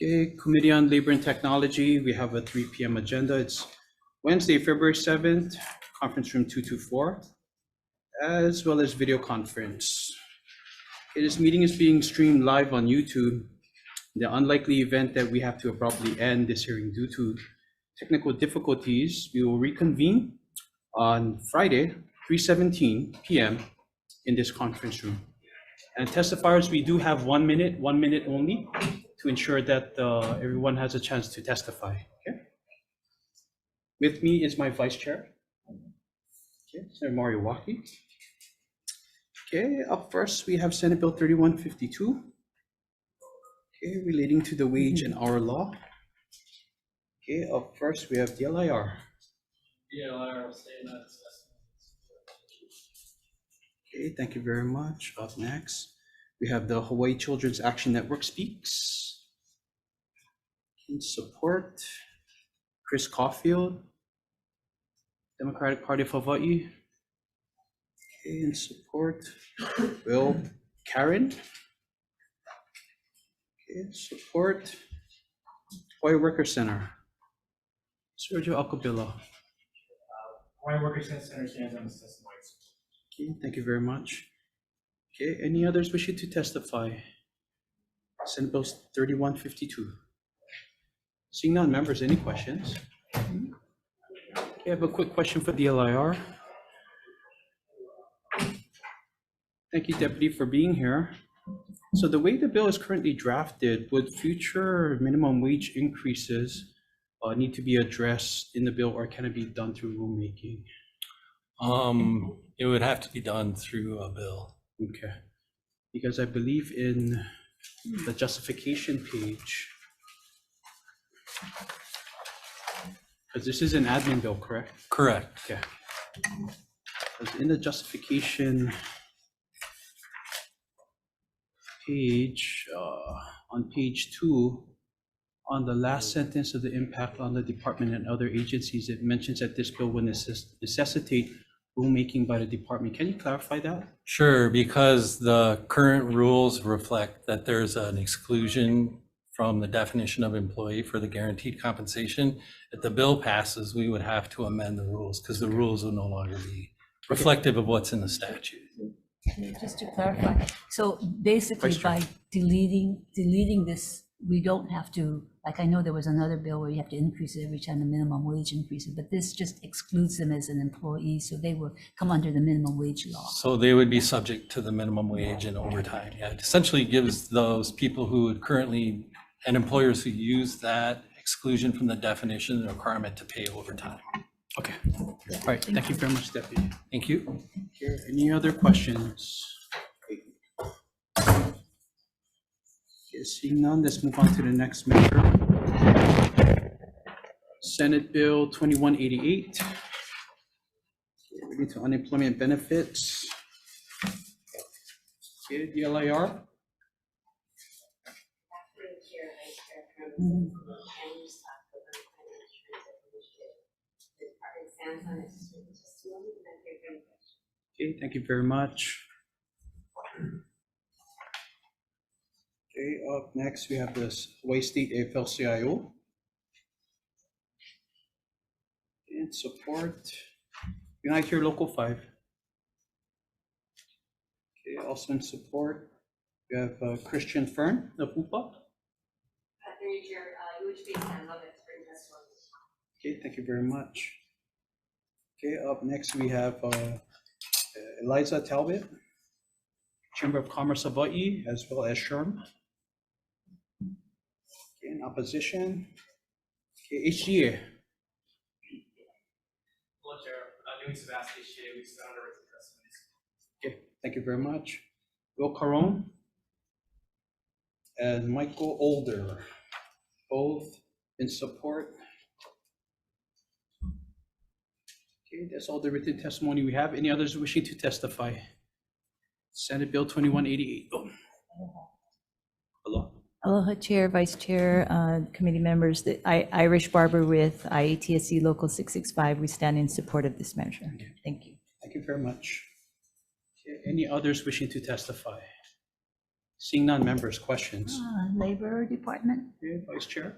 Okay, Committee on Labor and Technology, we have a 3 p.m. agenda. It's Wednesday, February 7th, conference room 224, as well as video conference. Okay, this meeting is being streamed live on YouTube. In the unlikely event that we have to abruptly end this hearing due to technical difficulties, we will reconvene on Friday, 3:17 p.m. in this conference room. And testifiers, we do have 1 minute only, to ensure that everyone has a chance to testify. Okay. With me is my vice chair, okay, Senator Moriwaki. Okay, up first we have Senate Bill 3152, okay, relating to the wage and hour law. Okay, up first we have DLIR. DLIR will stay in that discussion. Okay, thank you very much. Up next, we have the Hawaii Children's Action Network speaks. In support, Chris Caulfield, Democratic Party of Hawaii. Okay, in support, Will Karen. Okay, in support, Hawaii Worker Center, Sergio Acabilla. Hawaii Worker Center stands on this testimony. Okay, thank you very much. Okay, any others wishing to testify? Senate Bill 3152. Seeing none, members, any questions? Okay, I have a quick question for the LIR. Thank you, Deputy, for being here. So the way the bill is currently drafted, would future minimum wage increases need to be addressed in the bill, or can it be done through rulemaking? It would have to be done through a bill. Okay, because I believe in the justification page, because this is an admin bill, correct? Correct. Okay. Because in the justification page, on page 2, on the last sentence of the impact on the department and other agencies, it mentions that this bill will necessitate rulemaking by the department. Can you clarify that? Sure, because the current rules reflect that there's an exclusion from the definition of employee for the guaranteed compensation. If the bill passes, we would have to amend the rules because the rules will no longer be reflective of what's in the statute. Just to clarify, so basically by deleting this, we don't have to, like, I know there was another bill where you have to increase it every time the minimum wage increases, but this just excludes them as an employee, so they will come under the minimum wage law. So they would be subject to the minimum wage and overtime. Yeah, it essentially gives those people who would currently, and employers who use that exclusion from the definition, the requirement to pay overtime. Okay. All right. Thank you very much, Deputy. Thank you. Here, any other questions? Okay, seeing none, let's move on to the next measure. Senate Bill 2188, relating to unemployment benefits. Okay, DLIR. Okay, thank you very much. Okay, up next we have this Hawaii State AFL-CIO. In support, Unite Here Local 5. Okay, also in support, we have Christian Fern of UPA. Okay, thank you very much. Okay, up next we have Eliza Talbot, Chamber of Commerce of Hawaii, as well as SHRM. Okay, in opposition, okay, HGA. Hello, Chair. Doing Sebastian HGA, we stand under written testimonies. Okay, thank you very much. Will Caron and Michael Older, both in support. Okay, that's all the written testimony we have. Any others wishing to testify? Senate Bill 2188. Oh. Hello. Aloha, Chair, Vice Chair, committee members. Irish Barber with IATSC Local 665. We stand in support of this measure. Okay. Thank you. Thank you very much. Okay, any others wishing to testify? Seeing none, members, questions? Labor Department? Okay, Vice Chair?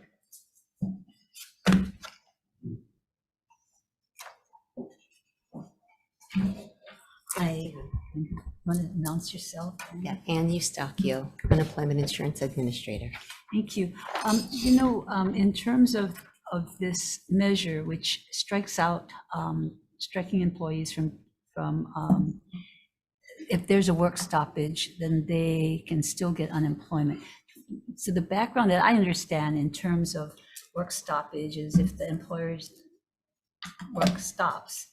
I, Want to announce yourself? yeah, Ann Eustachio, Unemployment Insurance Administrator. Thank you. In terms of this measure, which strikes out, striking employees from, if there's a work stoppage, then they can still get unemployment. So the background that I understand in terms of work stoppage is if the employer's work stops,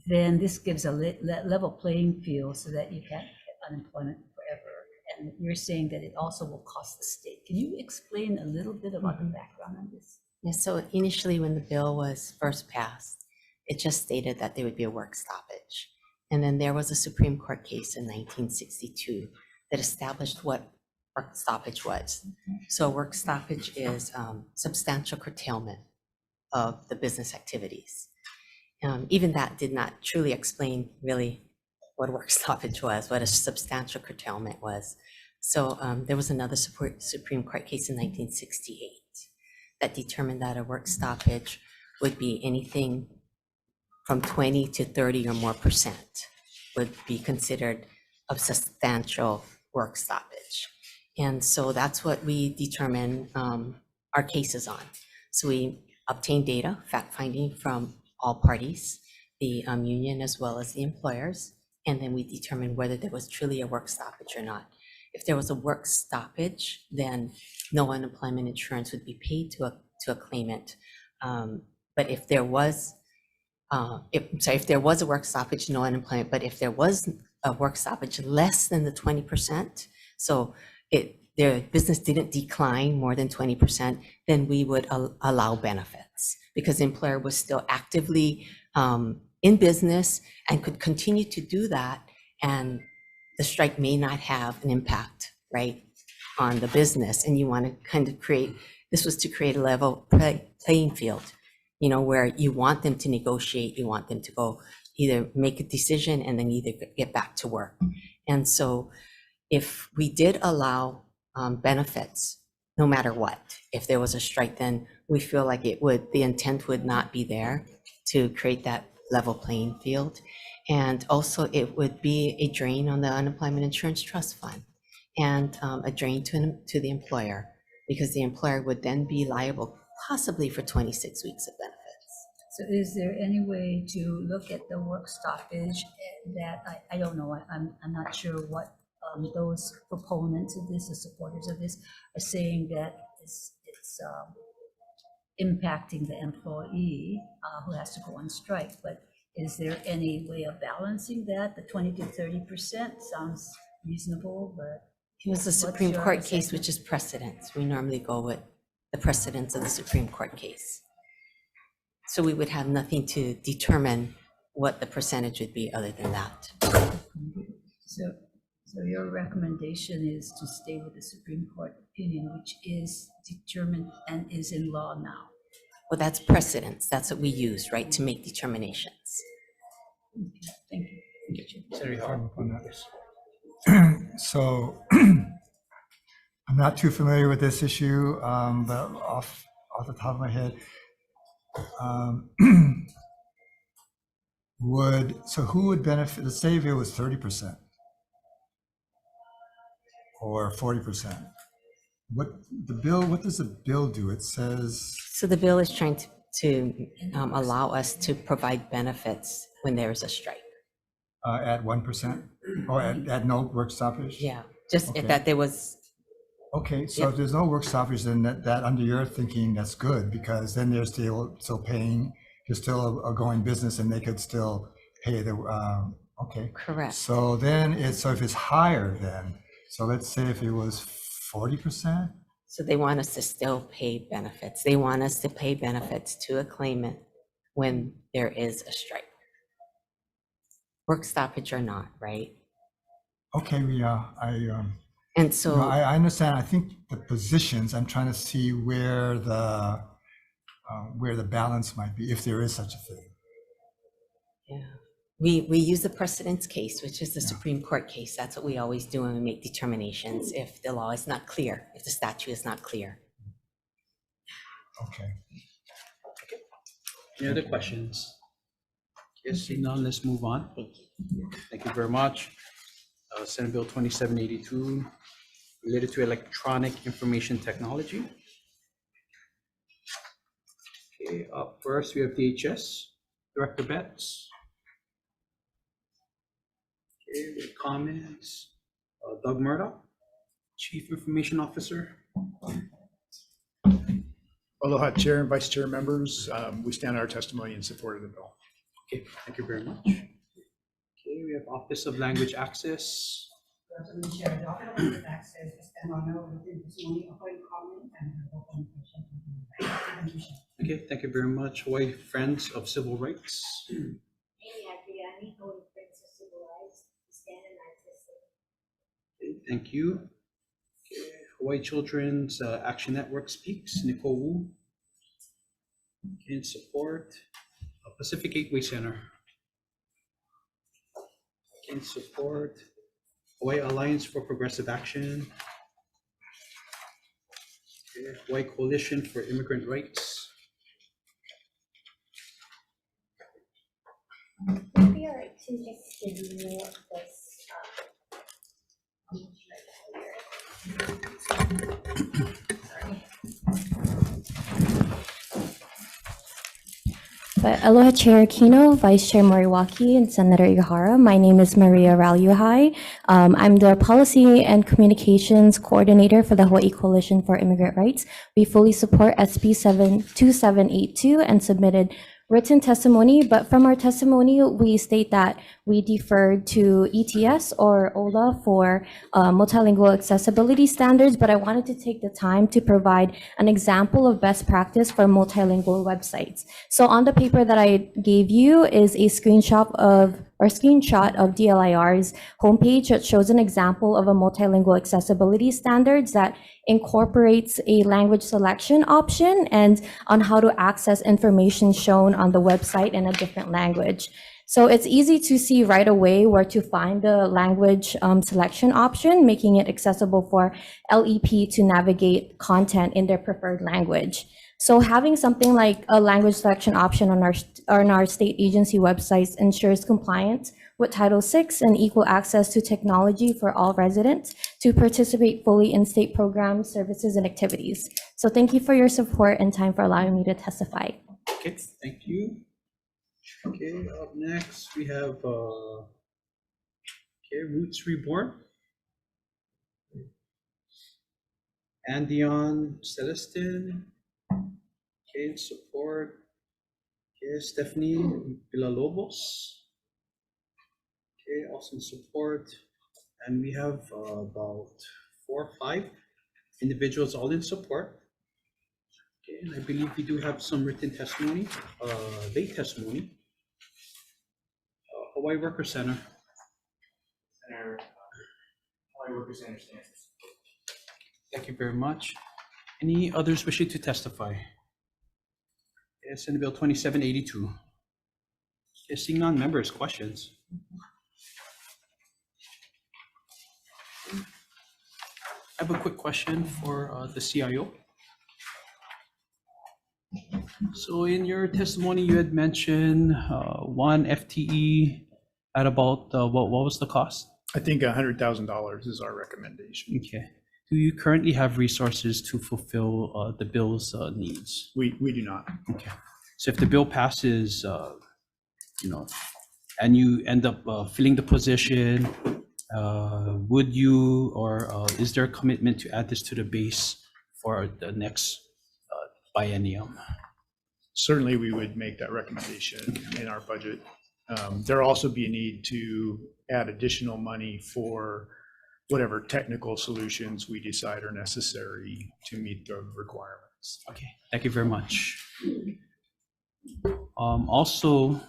then this gives a level playing field so that you can't get unemployment forever. And you're saying that it also will cost the state. Can you explain a little bit about the background on this? Yeah, so initially when the bill was first passed, it just stated that there would be a work stoppage. And then there was a Supreme Court case in 1962 that established what work stoppage was. So work stoppage is substantial curtailment of the business activities. Even that did not truly explain really what work stoppage was, what a substantial curtailment was. So there was another Supreme Court case in 1968 that determined that a work stoppage would be anything from 20 to 30 or more percent would be considered a substantial work stoppage. And so that's what we determine our cases on. So we obtain data, fact-finding from all parties, the union as well as the employers, and then we determine whether there was truly a work stoppage or not. If there was a work stoppage, then no unemployment insurance would be paid to a claimant. But if there was, if there was a work stoppage, no unemployment. But if there was a work stoppage less than the 20%, so their business didn't decline more than 20%, then we would allow benefits because the employer was still actively in business and could continue to do that. And the strike may not have an impact, right, on the business. And you want to kind of this was to create a level playing field, where you want them to negotiate, you want them to go either make a decision and then either get back to work. And so if we did allow benefits, no matter what, if there was a strike, then we feel like the intent would not be there to create that level playing field. And also it would be a drain on the unemployment insurance trust fund and a drain to the employer, because the employer would then be liable possibly for 26 weeks of benefits. So is there any way to look at the work stoppage that, I don't know, I'm not sure what those proponents of this, the supporters of this, are saying that it's impacting the employee who has to go on strike. But is there any way of balancing that? The 20 to 30% sounds reasonable, but It was a Supreme Court case, which is precedence. We normally go with the precedence of the Supreme Court case. So we would have nothing to determine what the percentage would be other than that. So your recommendation is to stay with the Supreme Court opinion, which is determined and is in law now. Well, that's precedence. That's what we use, right, to make determinations. Okay, thank you. Senator Hall. So I'm not too familiar with this issue, but off the top of my head, who would benefit? Let's say if it was 30% or 40%. What does the bill do? It says. So the bill is trying to allow us to provide benefits when there is a strike. At 1% or at no work stoppage? Yeah, just Okay. if that there was. Okay, so Yep. if there's no work stoppage, then that under your thinking, that's good, because then they're still paying, there's still a going business and they could still pay the, okay. Correct. So then so if it's higher then, so let's say if it was 40%? So they want us to still pay benefits. They want us to pay benefits to a claimant when there is a strike. Work stoppage or not, right? Okay, yeah, And so I understand. I think the positions, I'm trying to see where the balance might be, if there is such a thing. yeah, We use the precedence case, which is the Supreme Court case. That's what we always do when we make determinations if the law is not clear, if the statute is not clear. Okay. Any other questions? Yes, seeing none, let's move on. Thank you very much. Senate Bill 2782, related to electronic information technology. Okay, up first, we have DHS, Director Betts. Okay, with comments, Doug Murdoch, Chief Information Officer. Aloha, Chair and Vice Chair members. We stand our testimony in support of the bill. Okay, thank you very much. Okay, we have Office of Language Access. President Chair, the Office of Language Access is an honor within this only upon comment and open question. Thank you, Chair. Okay, thank you very much. Hawaii Friends of Civil Rights. Amy Adriani, Hawaii Friends of Civil Rights, stand and Okay, thank you. Okay, Hawaii Children's Action Network speaks, Nicole Wu. Okay, in support, Pacific Gateway Center. Okay, in support, Hawaii Alliance for Progressive Action. Okay, Hawaii Coalition for Immigrant Rights. Would be all right to just give you this, But aloha Chair Aquino, Vice Chair Moriwaki, and Senator Ihara. My name is Maria Rauhai. I'm the Policy and Communications Coordinator for the Hawaii Coalition for Immigrant Rights. We fully support SB 2782 and submitted written testimony, but from our testimony, we state that we deferred to ETS or OLA for multilingual accessibility standards, but I wanted to take the time to provide an example of best practice for multilingual websites. So on the paper that I gave you is a screenshot of DLIR's homepage that shows an example of a multilingual accessibility standards that incorporates a language selection option and on how to access information shown on the website in a different language. So it's easy to see right away where to find the language selection option, making it accessible for LEP to navigate content in their preferred language. So having something like a language selection option on our state agency websites ensures compliance with Title VI and equal access to technology for all residents to participate fully in state programs, services, and activities. So thank you for your support and time for allowing me to testify. Okay, thank you. Okay, up next we have Roots Reborn. Andion Celestin. Okay, in support. Okay, Stephanie Villalobos. Okay, also in support. And we have about 4 or 5 individuals all in support. Okay, and I believe we do have some written testimony, late testimony. Hawaii Worker Center. Hawaii Workers understand. Thank you very much. Any others wishing to testify? Yes, Senate Bill 2782. Yes, seeing none, members, questions? I have a quick question for the CIO. So in your testimony, you had mentioned 1 FTE at about, what was the cost? I think $100,000 is our recommendation. Okay. Do you currently have resources to fulfill the bill's needs? We do not. Okay. So if the bill passes, and you end up filling the position, would you, or is there a commitment to add this to the base for the next biennium? Certainly, we would make that recommendation in our budget. There'll also be a need to add additional money for whatever technical solutions we decide are necessary to meet the requirements. Okay, thank you very much. Also,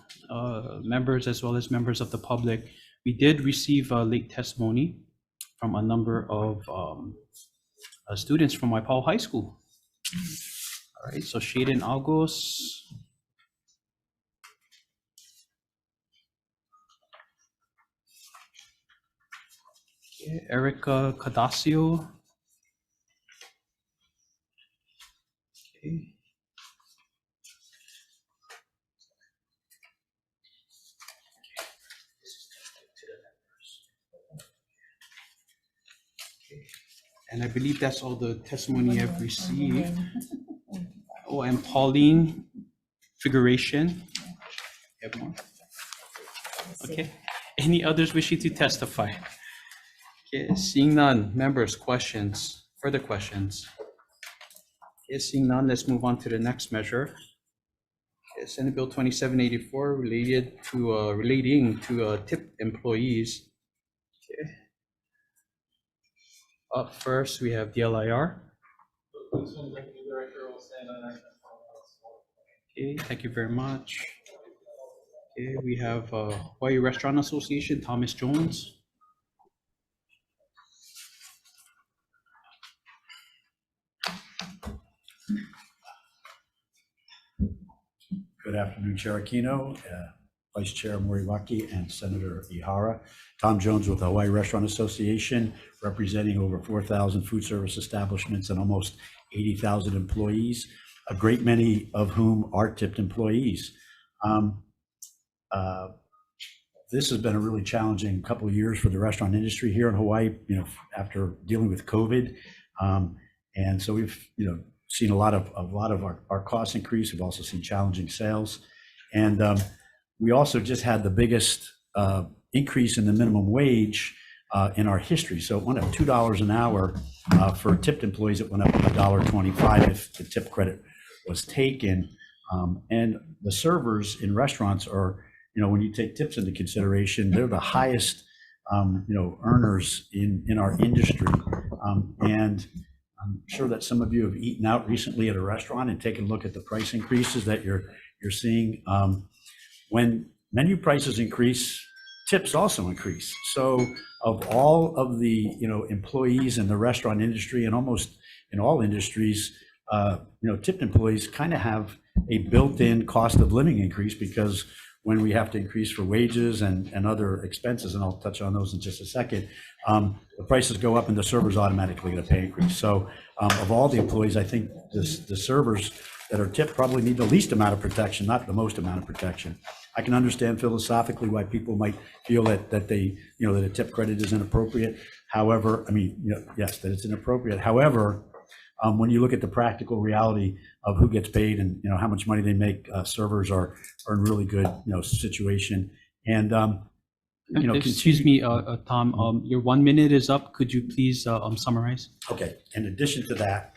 members as well as members of the public, we did receive late testimony from a number of students from Waipahu High School. All right, so Shaden August. Okay, Erica Cadasio. Okay. And I believe that's all the testimony I've received. Oh, and Pauline Figuration. You have more? Okay. Any others wishing to testify? Okay, seeing none. Members, questions? Further questions? Okay, seeing none, let's move on to the next measure. Okay, Senate Bill 2784 relating to tip employees. Okay. Up first, we have the LIR. Okay, thank you very much. Okay, we have Hawaii Restaurant Association, Thomas Jones. Good afternoon, Chair Aquino, Vice Chair Moriwaki, and Senator Ihara. Tom Jones with the Hawaii Restaurant Association, representing over 4,000 food service establishments and almost 80,000 employees, a great many of whom are tipped employees. This has been a really challenging couple of years for the restaurant industry here in Hawaii, after dealing with COVID. And so we've, seen a lot of our costs increase. We've also seen challenging sales. And we also just had the biggest increase in the minimum wage in our history. So it went up $2 an hour for tipped employees. It went up $1.25 if the tip credit was taken. And the servers in restaurants are, when you take tips into consideration, they're the highest, earners in our industry. And I'm sure that some of you have eaten out recently at a restaurant and taken a look at the price increases that you're seeing. When menu prices increase, tips also increase. So of all of the employees in the restaurant industry, and almost in all industries, tipped employees kind of have a built-in cost of living increase, because when we have to increase for wages and other expenses, and I'll touch on those in just a second, the prices go up and the servers automatically get a pay increase. So of all the employees, I think the servers that are tipped probably need the least amount of protection, not the most amount of protection. I can understand philosophically why people might feel that they, that a tip credit is inappropriate. However, yes, that it's inappropriate. However, when you look at the practical reality of who gets paid and how much money they make, servers are in really good situation. And excuse me, Tom, your 1 minute is up. Could you please summarize? Okay. In addition to that,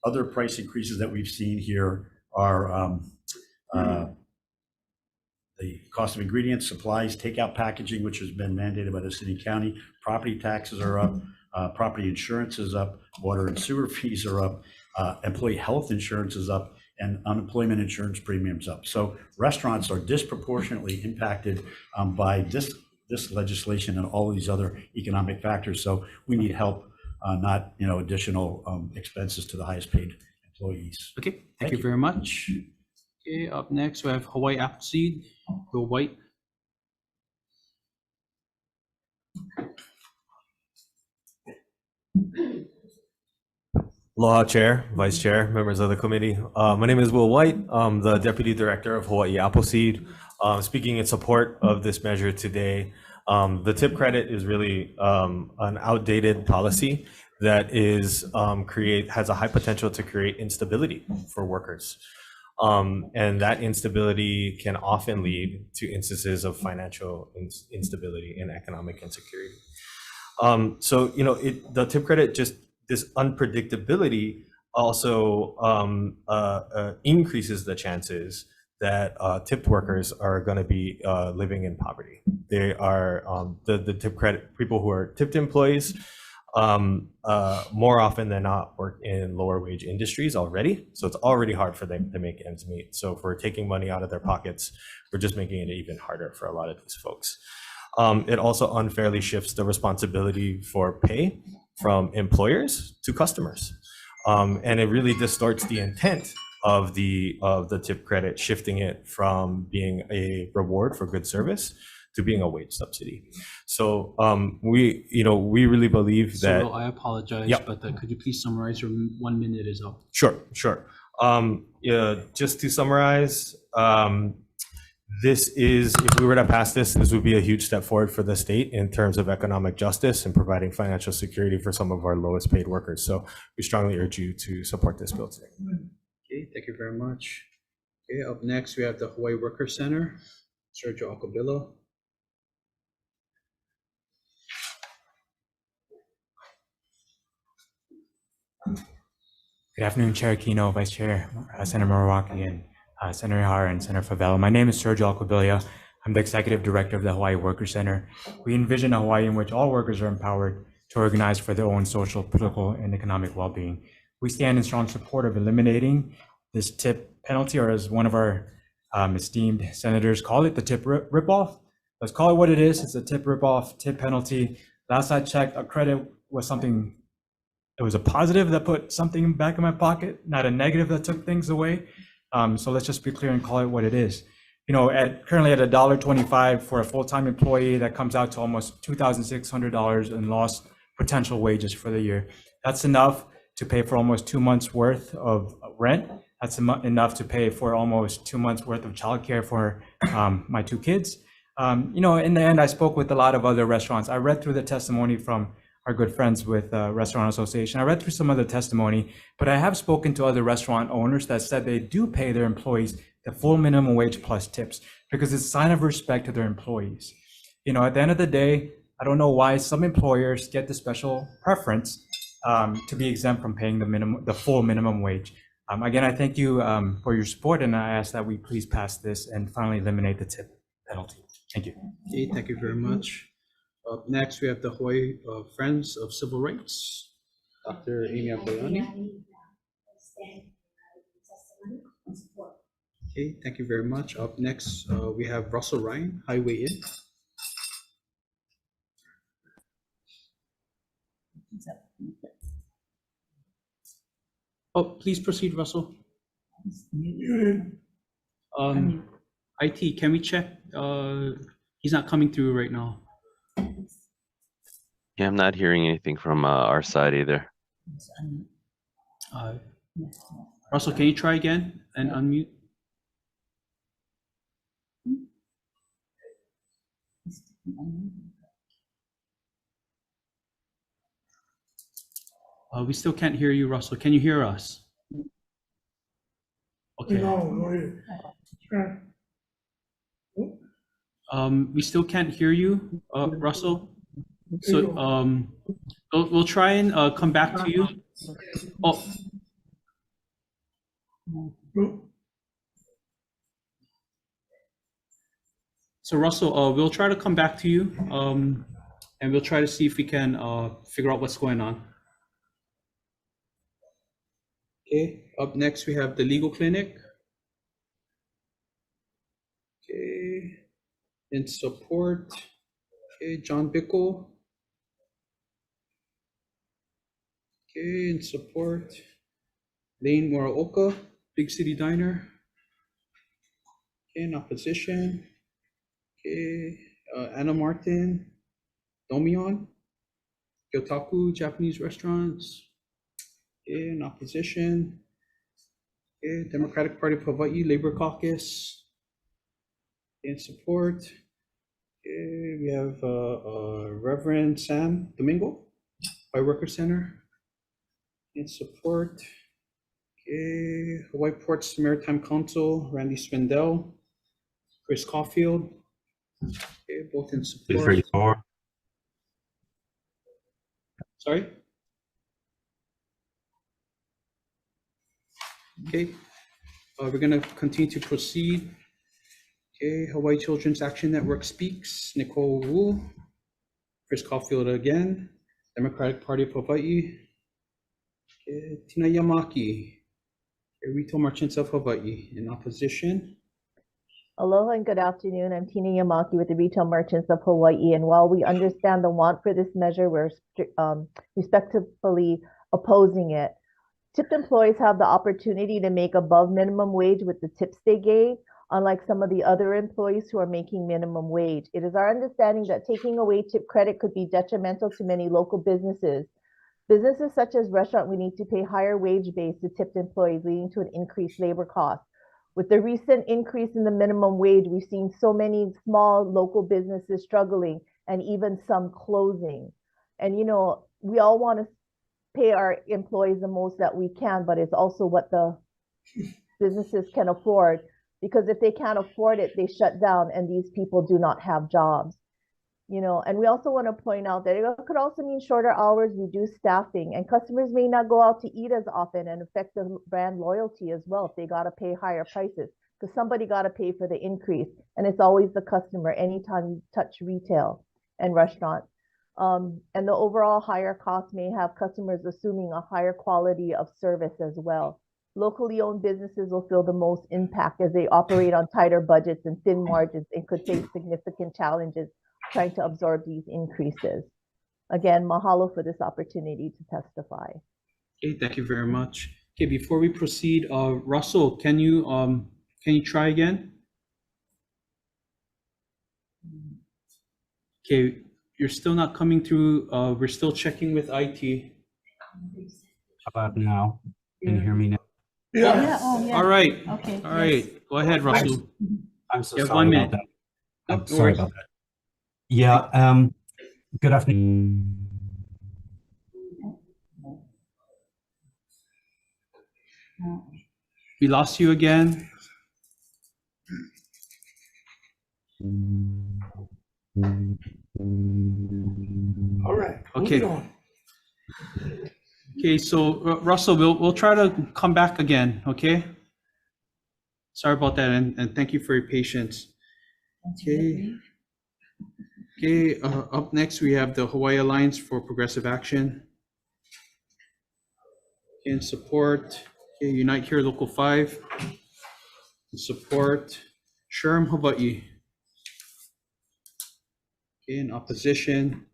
other price increases that we've seen here are the cost of ingredients, supplies, takeout packaging, which has been mandated by the city and county. Property taxes are up. Property insurance is up, water and sewer fees are up, employee health insurance is up, and unemployment insurance premiums up. So restaurants are disproportionately impacted by this legislation and all of these other economic factors. So we need help, not additional expenses to the highest paid employees. Okay, thank you very much. Okay, up next we have Hawaii Appleseed, Bill White. Aloha, Chair, Vice Chair, members of the committee. My name is Will White. I'm the Deputy Director of Hawaii Appleseed. Speaking in support of this measure today, the tip credit is really an outdated policy that is has a high potential to create instability for workers. And that instability can often lead to instances of financial instability and economic insecurity. So, the tip credit, just this unpredictability also increases the chances that tipped workers are going to be living in poverty. They are the tip credit, people who are tipped employees more often than not work in lower wage industries already. So it's already hard for them to make ends meet. So if we're taking money out of their pockets, we're just making it even harder for a lot of these folks. It also unfairly shifts the responsibility for pay from employers to customers. And it really distorts the intent of the tip credit, shifting it from being a reward for good service to being a wage subsidy. So we really believe that. So I apologize, Yep. but could you please summarize? Your 1 minute is up. Sure. Just to summarize, this is, if we were to pass this would be a huge step forward for the state in terms of economic justice and providing financial security for some of our lowest paid workers. So we strongly urge you to support this bill today. Okay, thank you very much. Okay, up next we have the Hawaii Worker Center, Sergio Alcobillo. Good afternoon, Chair Aquino, Vice Chair Senator Moriwaki, and Senator Ihara and Senator Favela. My name is Sergio Alcobillo. I'm the Executive Director of the Hawaii Worker Center. We envision a Hawaii in which all workers are empowered to organize for their own social, political, and economic well-being. We stand in strong support of eliminating this tip penalty, or as one of our esteemed senators call it, the tip ripoff. Let's call it what it is. It's a tip ripoff, tip penalty. Last I checked, a credit was something. It was a positive that put something back in my pocket, not a negative that took things away. So let's just be clear and call it what it is. You know, currently at $1.25 for a full-time employee, that comes out to almost $2,600 in lost potential wages for the year. That's enough to pay for almost 2 months worth of rent. That's enough to pay for almost 2 months worth of childcare for my 2 kids. You know, in the end, I spoke with a lot of other restaurants. I read through the testimony from our good friends with Restaurant Association. I read through some other testimony, but I have spoken to other restaurant owners that said they do pay their employees the full minimum wage plus tips because it's a sign of respect to their employees. You know, at the end of the day, I don't know why some employers get the special preference to be exempt from paying the full minimum wage. Again, I thank you for your support, and I ask that we please pass this and finally eliminate the tip penalty. Thank you. Okay, thank you very much. Up next, we have the Hawaii Friends of Civil Rights, Dr. Amy Apoyani. Okay, thank you very much. Up next, we have Russell Ryan, Highway In. Oh, please proceed, Russell. IT, can we check? He's not coming through right now. Yeah, I'm not hearing anything from our side either. Russell, can you try again and unmute? We still can't hear you, Russell. Can you hear us? Okay. We still can't hear you, Russell. So we'll try and come back to you. Oh. So Russell, we'll try to come back to you, and we'll try to see if we can figure out what's going on. Okay, up next we have the legal clinic. Okay, in support, okay, John Bickle. Okay, in support, Lane Muraoka, Big City Diner. Okay, in opposition, okay, Anna Martin, Domion, Gyotaku Japanese Restaurants. Okay, in opposition, okay, Democratic Party of Hawaii Labor Caucus. In support, okay, we have Reverend Sam Domingo, Hawaii Worker Center. In support, okay, Hawaii Ports Maritime Council, Randy Swindell, Chris Caulfield, okay, both in support. Sorry? Okay, we're gonna continue to proceed. Okay, Hawaii Children's Action Network speaks, Nicole Wu, Chris Caulfield again, Democratic Party of Hawaii, okay, Tina Yamaki, okay, Retail Merchants of Hawaii, in opposition. Aloha and good afternoon. I'm Tina Yamaki with the Retail Merchants of Hawaii. And while we understand the want for this measure, we're respectfully opposing it. Tipped employees have the opportunity to make above minimum wage with the tips they gave. unlike some of the other employees who are making minimum wage. It is our understanding that taking away tip credit could be detrimental to many local businesses. Businesses such as restaurant would need to pay higher wage base to tipped employees, leading to an increased labor cost. With the recent increase in the minimum wage, we've seen so many small local businesses struggling and even some closing. And, you know, we all want to pay our employees the most that we can, but it's also what the businesses can afford, because if they can't afford it, they shut down and these people do not have jobs. You know, and we also want to point out that it could also mean shorter hours, reduced staffing, and customers may not go out to eat as often and affect the brand loyalty as well if they got to pay higher prices, because somebody got to pay for the increase. And it's always the customer anytime you touch retail and restaurants. And the overall higher cost may have customers assuming a higher quality of service as well. Locally owned businesses will feel the most impact as they operate on tighter budgets and thin margins and could face significant challenges trying to absorb these increases. Again, mahalo for this opportunity to testify. Okay, thank you very much. Okay, before we proceed, Russell, can you try again? Okay, you're still not coming through. We're still checking with IT. How about now? Can you hear me now? Yeah. Oh, yeah. All right. Okay. All right. Go ahead, Russell. I'm so You have sorry 1 about minute. that. No Sorry worries. about that. Yeah, good afternoon. We lost you again. All right. Okay. Okay, so Russell, we'll try to come back again, okay? Sorry about that, and thank you for your patience. Okay. Okay, up next we have the Hawaii Alliance for Progressive Action. In support, okay, Unite Here Local 5. In support, Sherm Hawai'i. Okay, in opposition,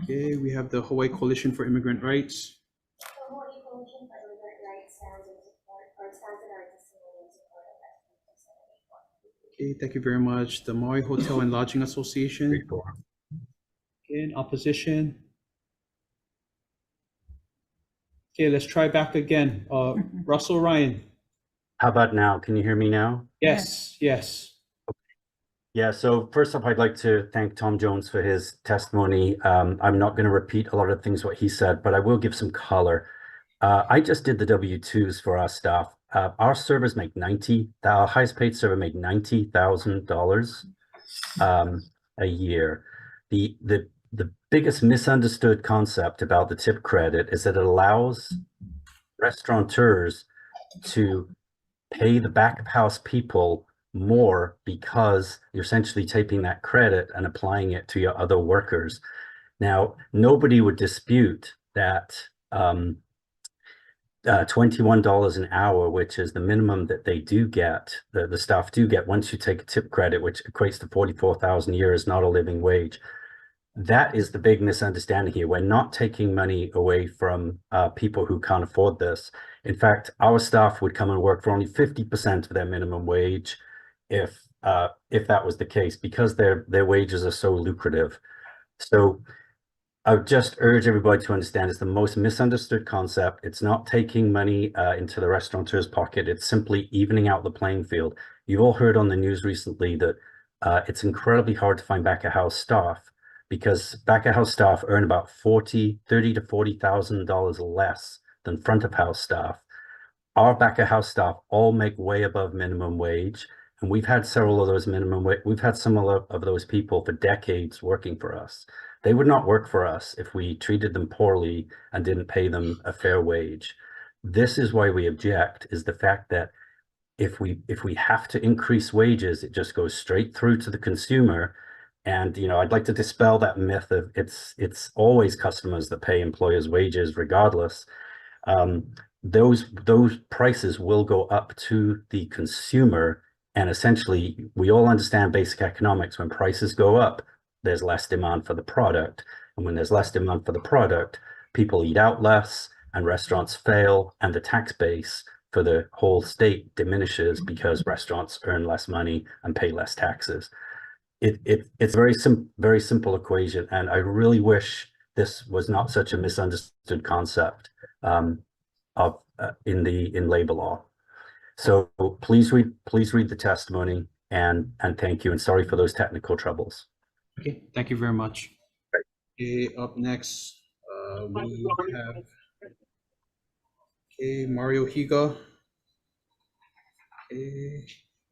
okay, we have the Hawaii Coalition for Immigrant Rights. The Hawai'i Coalition for Immigrant Rights stands in support, or stands in our testimony in support of SB 781. Okay, thank you very much. The Maui Hotel and Lodging Association. Okay, in opposition. Okay, let's try back again. Russell Ryan. How about now? Can you hear me now? Yes, yes. Yeah, so first off, I'd like to thank Tom Jones for his testimony. I'm not going to repeat a lot of things what he said, but I will give some color. I just did the W-2s for our staff. Our servers make our highest paid server made $90,000 a year. The biggest misunderstood concept about the tip credit is that it allows restaurateurs to pay the back of house people more because you're essentially taking that credit and applying it to your other workers. Now, nobody would dispute that $21 an hour, which is the minimum that they do get, the staff do get once you take a tip credit, which equates to 44,000 a year, is not a living wage. That is the big misunderstanding here. We're not taking money away from people who can't afford this. In fact, our staff would come and work for only 50% of their minimum wage if that was the case, because their wages are so lucrative. So I would just urge everybody to understand it's the most misunderstood concept. It's not taking money into the restaurateur's pocket. It's simply evening out the playing field. You've all heard on the news recently that it's incredibly hard to find back of house staff, because back of house staff earn about $30,000 to $40,000 less than front of house staff. Our back of house staff all make way above minimum wage, and we've had several of those we've had some of those people for decades working for us. They would not work for us if we treated them poorly and didn't pay them a fair wage. This is why we object, is the fact that if we have to increase wages, it just goes straight through to the consumer. And, you know, I'd like to dispel that myth of it's always customers that pay employers' wages regardless. Those prices will go up to the consumer. And essentially, we all understand basic economics. When prices go up, there's less demand for the product. And when there's less demand for the product, people eat out less and restaurants fail, and the tax base for the whole state diminishes because restaurants earn less money and pay less taxes. It's a very simple equation, and I really wish this was not such a misunderstood concept in labor law. So please read the testimony, and thank you, and sorry for those technical troubles. Okay, thank you very much. Okay, up next, we have Mario Higa,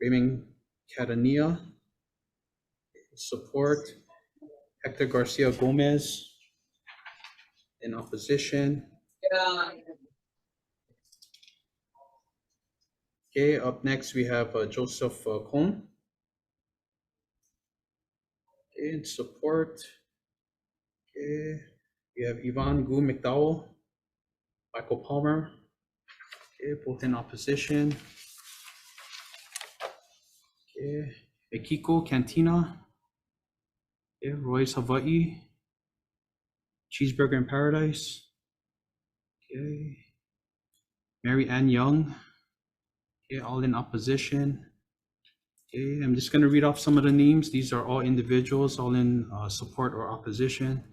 Raymond Catania, support. Hector Garcia Gomez in opposition. Okay, up next we have Joseph Cohn. Okay, in support. Okay, we have Yvonne Gu McDowell, Michael Palmer. Okay, both in opposition. Okay, Ekiko Cantina. Okay, Royce Hawai'i. Cheeseburger in Paradise. Okay, Mary Ann Young. Okay, all in opposition. Okay, I'm just going to read off some of the names. These are all individuals, all in support or opposition.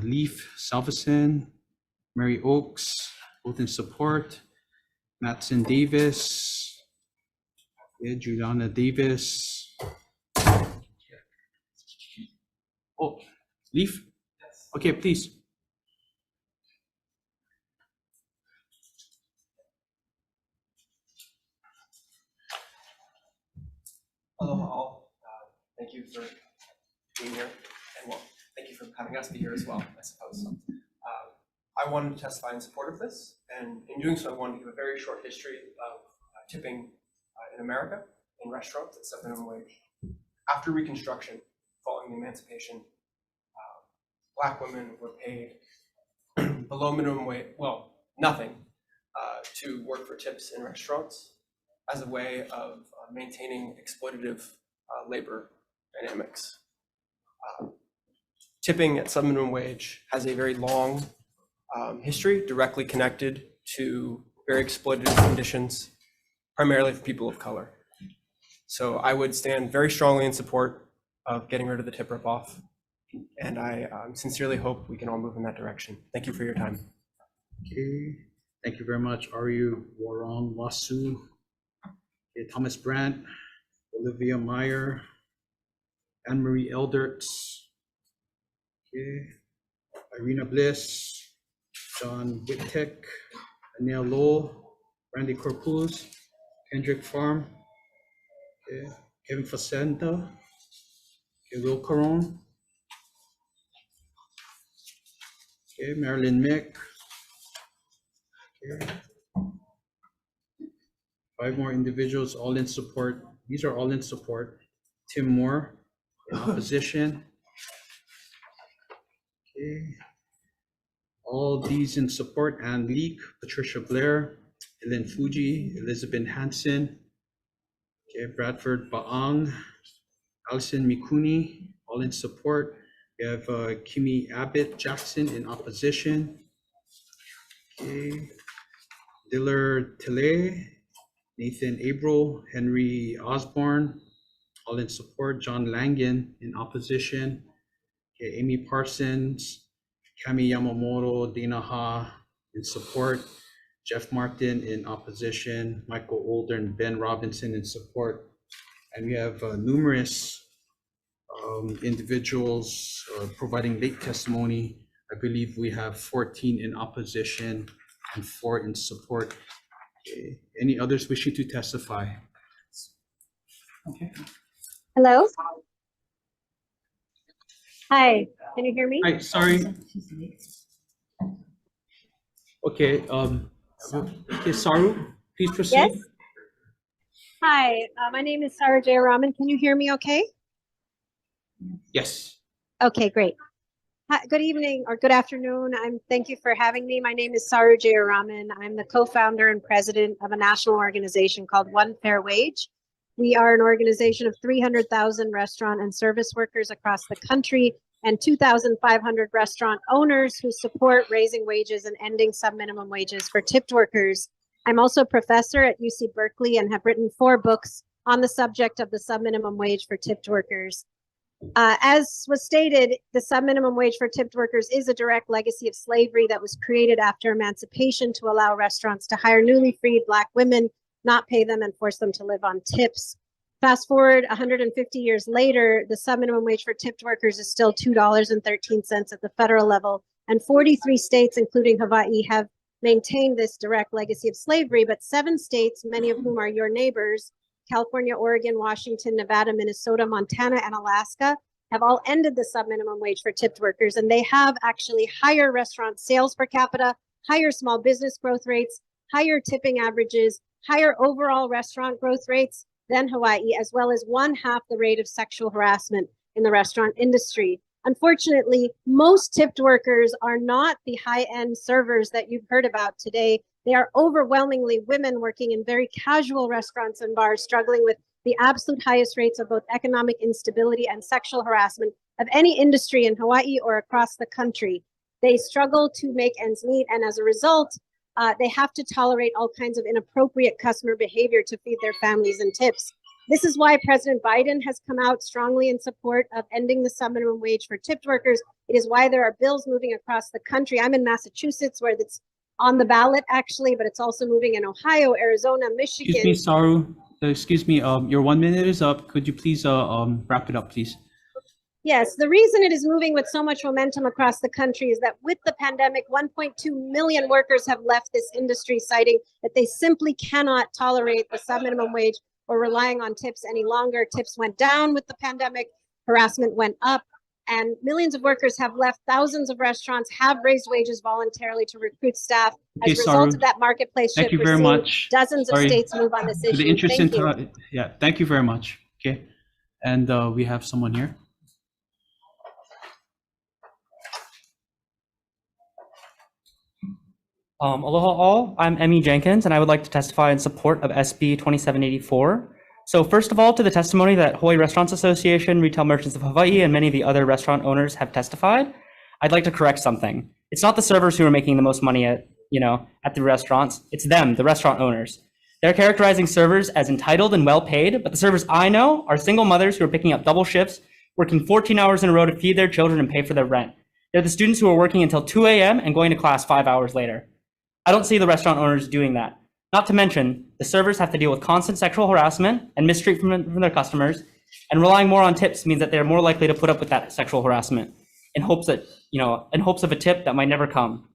Leaf Salveson, Mary Oaks, both in support. Matson Davis, Juliana Davis. Oh, Leaf? Okay, please. Hello all. Thank you for being here, and well, thank you for having us be here as well, I suppose. I wanted to testify in support of this, and in doing so, I wanted to give a very short history of tipping in America in restaurants at sub-minimum wage. After Reconstruction, following the emancipation, Black women were paid below minimum wage, well, nothing, to work for tips in restaurants as a way of maintaining exploitative labor dynamics. Tipping at sub-minimum wage has a very long history directly connected to very exploitative conditions, primarily for people of color. So I would stand very strongly in support of getting rid of the tip rip-off, and I sincerely hope we can all move in that direction. Thank you for your time. Okay, thank you very much, Aryu Warong Wasu. Okay, Thomas Brandt, Olivia Meyer, Anne-Marie Elderts, okay, Irina Bliss, John Wittek, Anil Lowell, Randy Corpus, Kendrick Farm, okay, Kevin Facenda, okay, Will Caron, okay, Marilyn Mick, okay. 5 more individuals, all in support. These are all in support. Tim Moore, in opposition. Okay. All these in support: Ann Leek, Patricia Blair, Ellen Fuji, Elizabeth Hansen, okay, Bradford Baang, Allison Mikuni, all in support. We have Kimi Abbott Jackson in opposition. Okay. Diller Tille, Nathan Abreu, Henry Osborne, all in support. John Langen in opposition. Okay, Amy Parsons, Kami Yamamoto, Dana Ha in support. Jeff Martin in opposition. Michael Older and Ben Robinson in support. And we have numerous individuals providing late testimony. I believe we have 14 in opposition and 4 in support. Okay. Any others wishing to testify? Okay. Hello. Hi, can you hear me? Hi, sorry. Okay, okay, Saru, please proceed. Yes. Hi, my name is Sarah Jayaraman. Can you hear me okay? Yes. Okay, great. Hi, good evening or good afternoon. Thank you for having me. My name is Sarah Jayaraman. I'm the co-founder and president of a national organization called One Fair Wage. We are an organization of 300,000 restaurant and service workers across the country and 2,500 restaurant owners who support raising wages and ending sub-minimum wages for tipped workers I'm also a professor at UC Berkeley and have written 4 books on the subject of the subminimum wage for tipped workers. As was stated, the subminimum wage for tipped workers is a direct legacy of slavery that was created after emancipation to allow restaurants to hire newly freed Black women, not pay them, and force them to live on tips. Fast forward 150 years later, the subminimum wage for tipped workers is still $2.13 at the federal level, and 43 states, including Hawaii, have maintained this direct legacy of slavery, but 7 states, many of whom are your neighbors, California, Oregon, Washington, Nevada, Minnesota, Montana, and Alaska, have all ended the subminimum wage for tipped workers, and they have actually higher restaurant sales per capita, higher small business growth rates, higher tipping averages, higher overall restaurant growth rates than Hawaii, as well as 1/2 the rate of sexual harassment in the restaurant industry. Unfortunately, most tipped workers are not the high-end servers that you've heard about today. They are overwhelmingly women working in very casual restaurants and bars, struggling with the absolute highest rates of both economic instability and sexual harassment of any industry in Hawaii or across the country. They struggle to make ends meet, and as a result, they have to tolerate all kinds of inappropriate customer behavior to feed their families and tips. This is why President Biden has come out strongly in support of ending the subminimum wage for tipped workers. It is why there are bills moving across the country. I'm in Massachusetts, where it's on the ballot, actually, but it's also moving in Ohio, Arizona, Michigan. Excuse me, Saru. Excuse me, your 1 minute is up. Could you please wrap it up, please? Yes, the reason it is moving with so much momentum across the country is that with the pandemic, 1.2 million workers have left this industry, citing that they simply cannot tolerate the subminimum wage or relying on tips any longer. Tips went down with the pandemic, harassment went up, and millions of workers have left. Thousands of restaurants have raised wages voluntarily to recruit staff. As a result of that marketplace shift, Thank you very much. dozens of states move on this issue. The interest Thank in you. yeah, thank you very much. Okay, and we have someone here. Aloha all, I'm Emmy Jenkins, and I would like to testify in support of SB 2784. So first of all, to the testimony that Hawaii Restaurants Association, Retail Merchants of Hawaii, and many of the other restaurant owners have testified, I'd like to correct something. It's not the servers who are making the most money at the restaurants. It's them, the restaurant owners. They're characterizing servers as entitled and well paid, but the servers I know are single mothers who are picking up double shifts, working 14 hours in a row to feed their children and pay for their rent. They're the students who are working until 2 a.m. and going to class 5 hours later. I don't see the restaurant owners doing that. Not to mention, the servers have to deal with constant sexual harassment and mistreatment from their customers, and relying more on tips means that they're more likely to put up with that sexual harassment in hopes of a tip that might never come.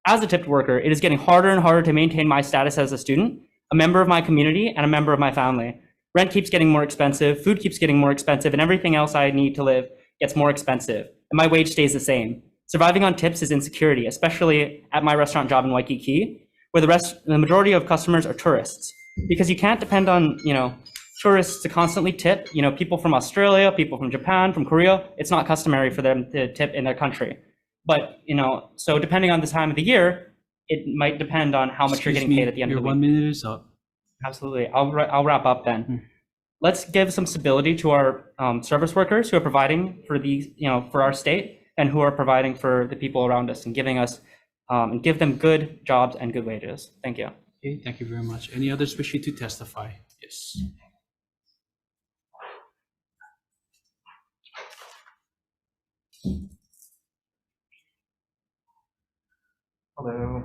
As a tipped worker, it is getting harder and harder to maintain my status as a student, a member of my community, and a member of my family. Rent keeps getting more expensive, food keeps getting more expensive, and everything else I need to live gets more expensive, and my wage stays the same. Surviving on tips is insecurity, especially at my restaurant job in Waikiki, where the majority of customers are tourists. Because you can't depend on, tourists to constantly tip, people from Australia, people from Japan, from Korea. It's not customary for them to tip in their country. But, so depending on the time of the year, it might depend on how much you're getting paid at the end of the week. Your 1 minute is up. Absolutely. I'll wrap up then. Let's give some stability to our service workers who are providing for for our state, and who are providing for the people around us and giving us and give them good jobs and good wages. Thank you. Okay, thank you very much. Any others wishing to testify? Yes. Hello.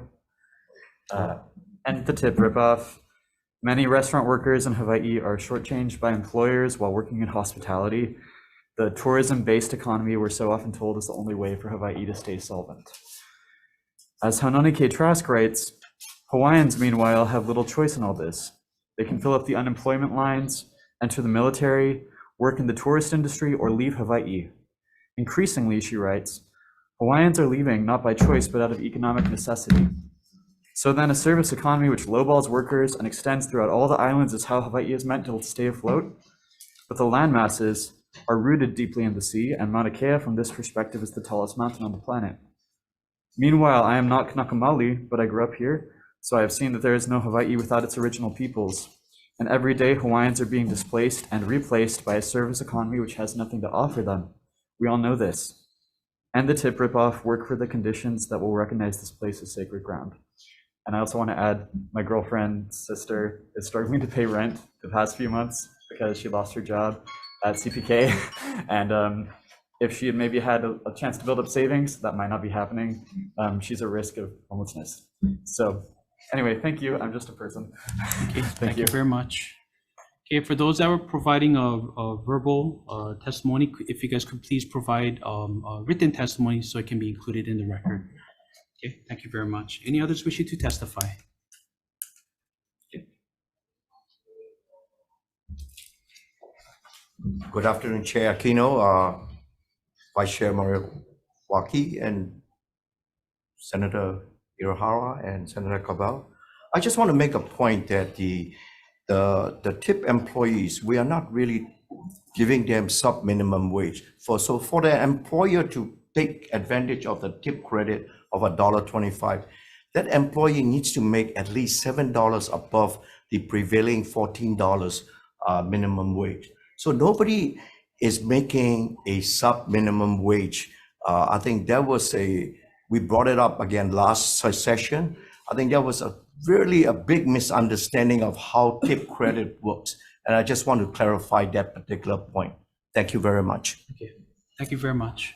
End the tip ripoff. Many restaurant workers in Hawaii are shortchanged by employers while working in hospitality. The tourism-based economy, we're so often told, is the only way for Hawaii to stay solvent. As Haunani K. Trask writes, Hawaiians, meanwhile, have little choice in all this. They can fill up the unemployment lines, enter the military, work in the tourist industry, or leave Hawaii. Increasingly, she writes, Hawaiians are leaving not by choice, but out of economic necessity. So then a service economy which lowballs workers and extends throughout all the islands is how Hawaii is meant to stay afloat. But the land masses are rooted deeply in the sea, and Mauna Kea from this perspective is the tallest mountain on the planet. Meanwhile, I am not Kanakamali, but I grew up here, so I have seen that there is no Hawaii without its original peoples. And every day Hawaiians are being displaced and replaced by a service economy which has nothing to offer them. We all know this. End the tip ripoff, work for the conditions that will recognize this place as sacred ground. And I also want to add, my girlfriend's sister is struggling to pay rent the past few months because she lost her job at CPK. And if she had maybe had a chance to build up savings, that might not be happening. She's at risk of homelessness. So anyway, thank you. I'm just a person. Okay, thank you very much. Okay, for those that were providing a verbal testimony, if you guys could please provide a written testimony so it can be included in the record. Okay, thank you very much. Any others wishing to testify? Okay. Good afternoon, Chair Aquino, Vice Chair Mariawaki, and Senator Irohara and Senator Cabal. I just want to make a point that the tip employees, we are not really giving them sub-minimum wage. So for the employer to take advantage of the tip credit of $1.25, that employee needs to make at least $7 above the prevailing $14 minimum wage. So nobody is making a sub-minimum wage. I think that was we brought it up again last session. I think that was really a big misunderstanding of how tip credit works. And I just want to clarify that particular point. Thank you very much. Okay, thank you very much.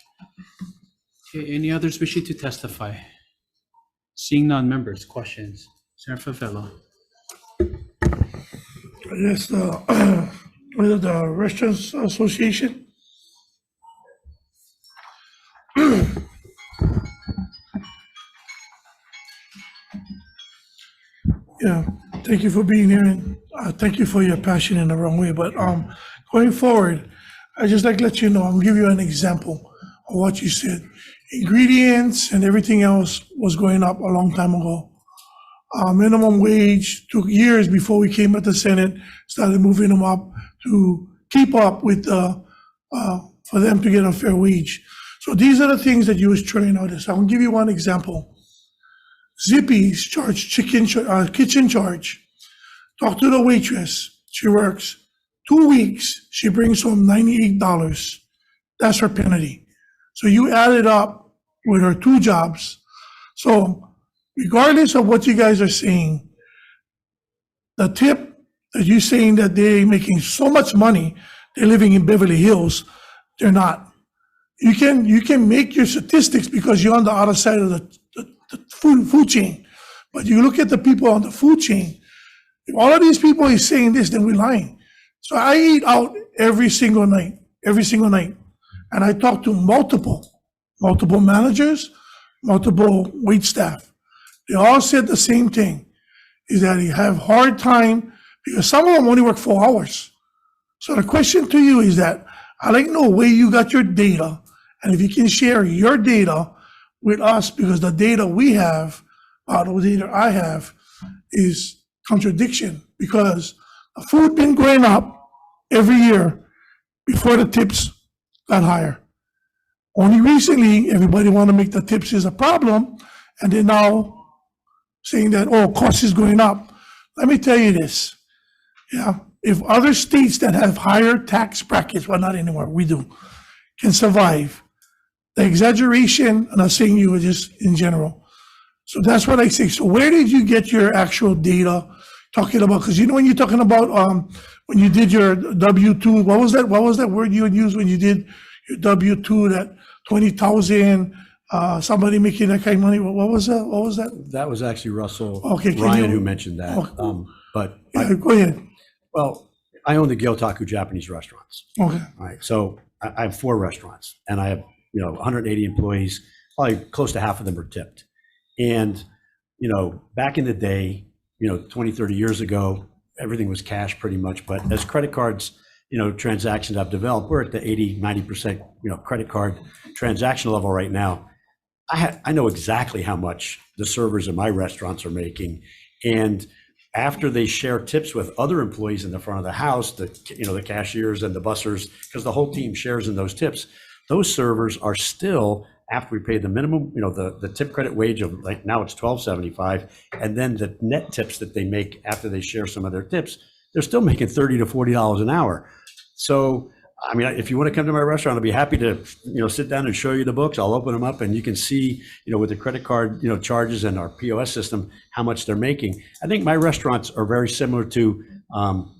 Okay, any others wishing to testify? Seeing none, members, questions? Senator Favela. Yes, with the Restaurants Association. Yeah, thank you for being here, and thank you for your passion in the wrong way. But going forward, I just like to let you know, I'll give you an example of what you said. Ingredients and everything else was going up a long time ago. Minimum wage took years before we came at the Senate, started moving them up to keep up with for them to get a fair wage. So these are the things that you was trying out. So I'll give you one example. Zippy's charge kitchen charge. Talk to the waitress. She works 2 weeks. She brings home $98. That's her penalty. So you add it up with her 2 jobs. So regardless of what you guys are saying, the tip that you're saying that they're making so much money, they're living in Beverly Hills, they're not. You can make your statistics because you're on the other side of the food chain. But you look at the people on the food chain, if all of these people is saying this, then we're lying. So I eat out every single night. And I talk to multiple managers, multiple wait staff. They all said the same thing, is that you have hard time because some of them only work 4 hours. So the question to you is that I'd like to know where you got your data, and if you can share your data with us, because the data we have, the data I have, is contradiction, because the food been going up every year before the tips got higher. Only recently, everybody want to make the tips is a problem, and they're now saying that, oh, cost is going up. Let me tell you this, yeah, if other states that have higher tax brackets, well, not anymore, we do, can survive, the exaggeration, I'm not saying you, just in general. So that's what I say. So where did you get your actual data talking about? Because you know when you're talking about when you did your W-2, what was that word you would use when you did your W-2, that 20,000, somebody making that kind of money? What was that? That was actually Russell Okay, Ryan who mentioned that. But yeah, go ahead. Well, I own the Gyotaku Japanese restaurants. Okay. All right. So I have 4 restaurants, and I have 180 employees. Probably close to half of them are tipped. And back in the day, 20, 30 years ago, everything was cash pretty much. But as credit cards, transactions have developed, we're at the 80, 90%, credit card transaction level right now. I know exactly how much the servers in my restaurants are making, and after they share tips with other employees in the front of the house, the cashiers and the bussers, because the whole team shares in those tips, those servers are still, after we pay the minimum, the tip credit wage of, like, now it's $12.75, and then the net tips that they make after they share some of their tips, they're still making $30 to $40 an hour. So I mean, if you want to come to my restaurant, I'll be happy to, sit down and show you the books. I'll open them up and you can see, with the credit card, charges and our POS system, how much they're making. I think my restaurants are very similar to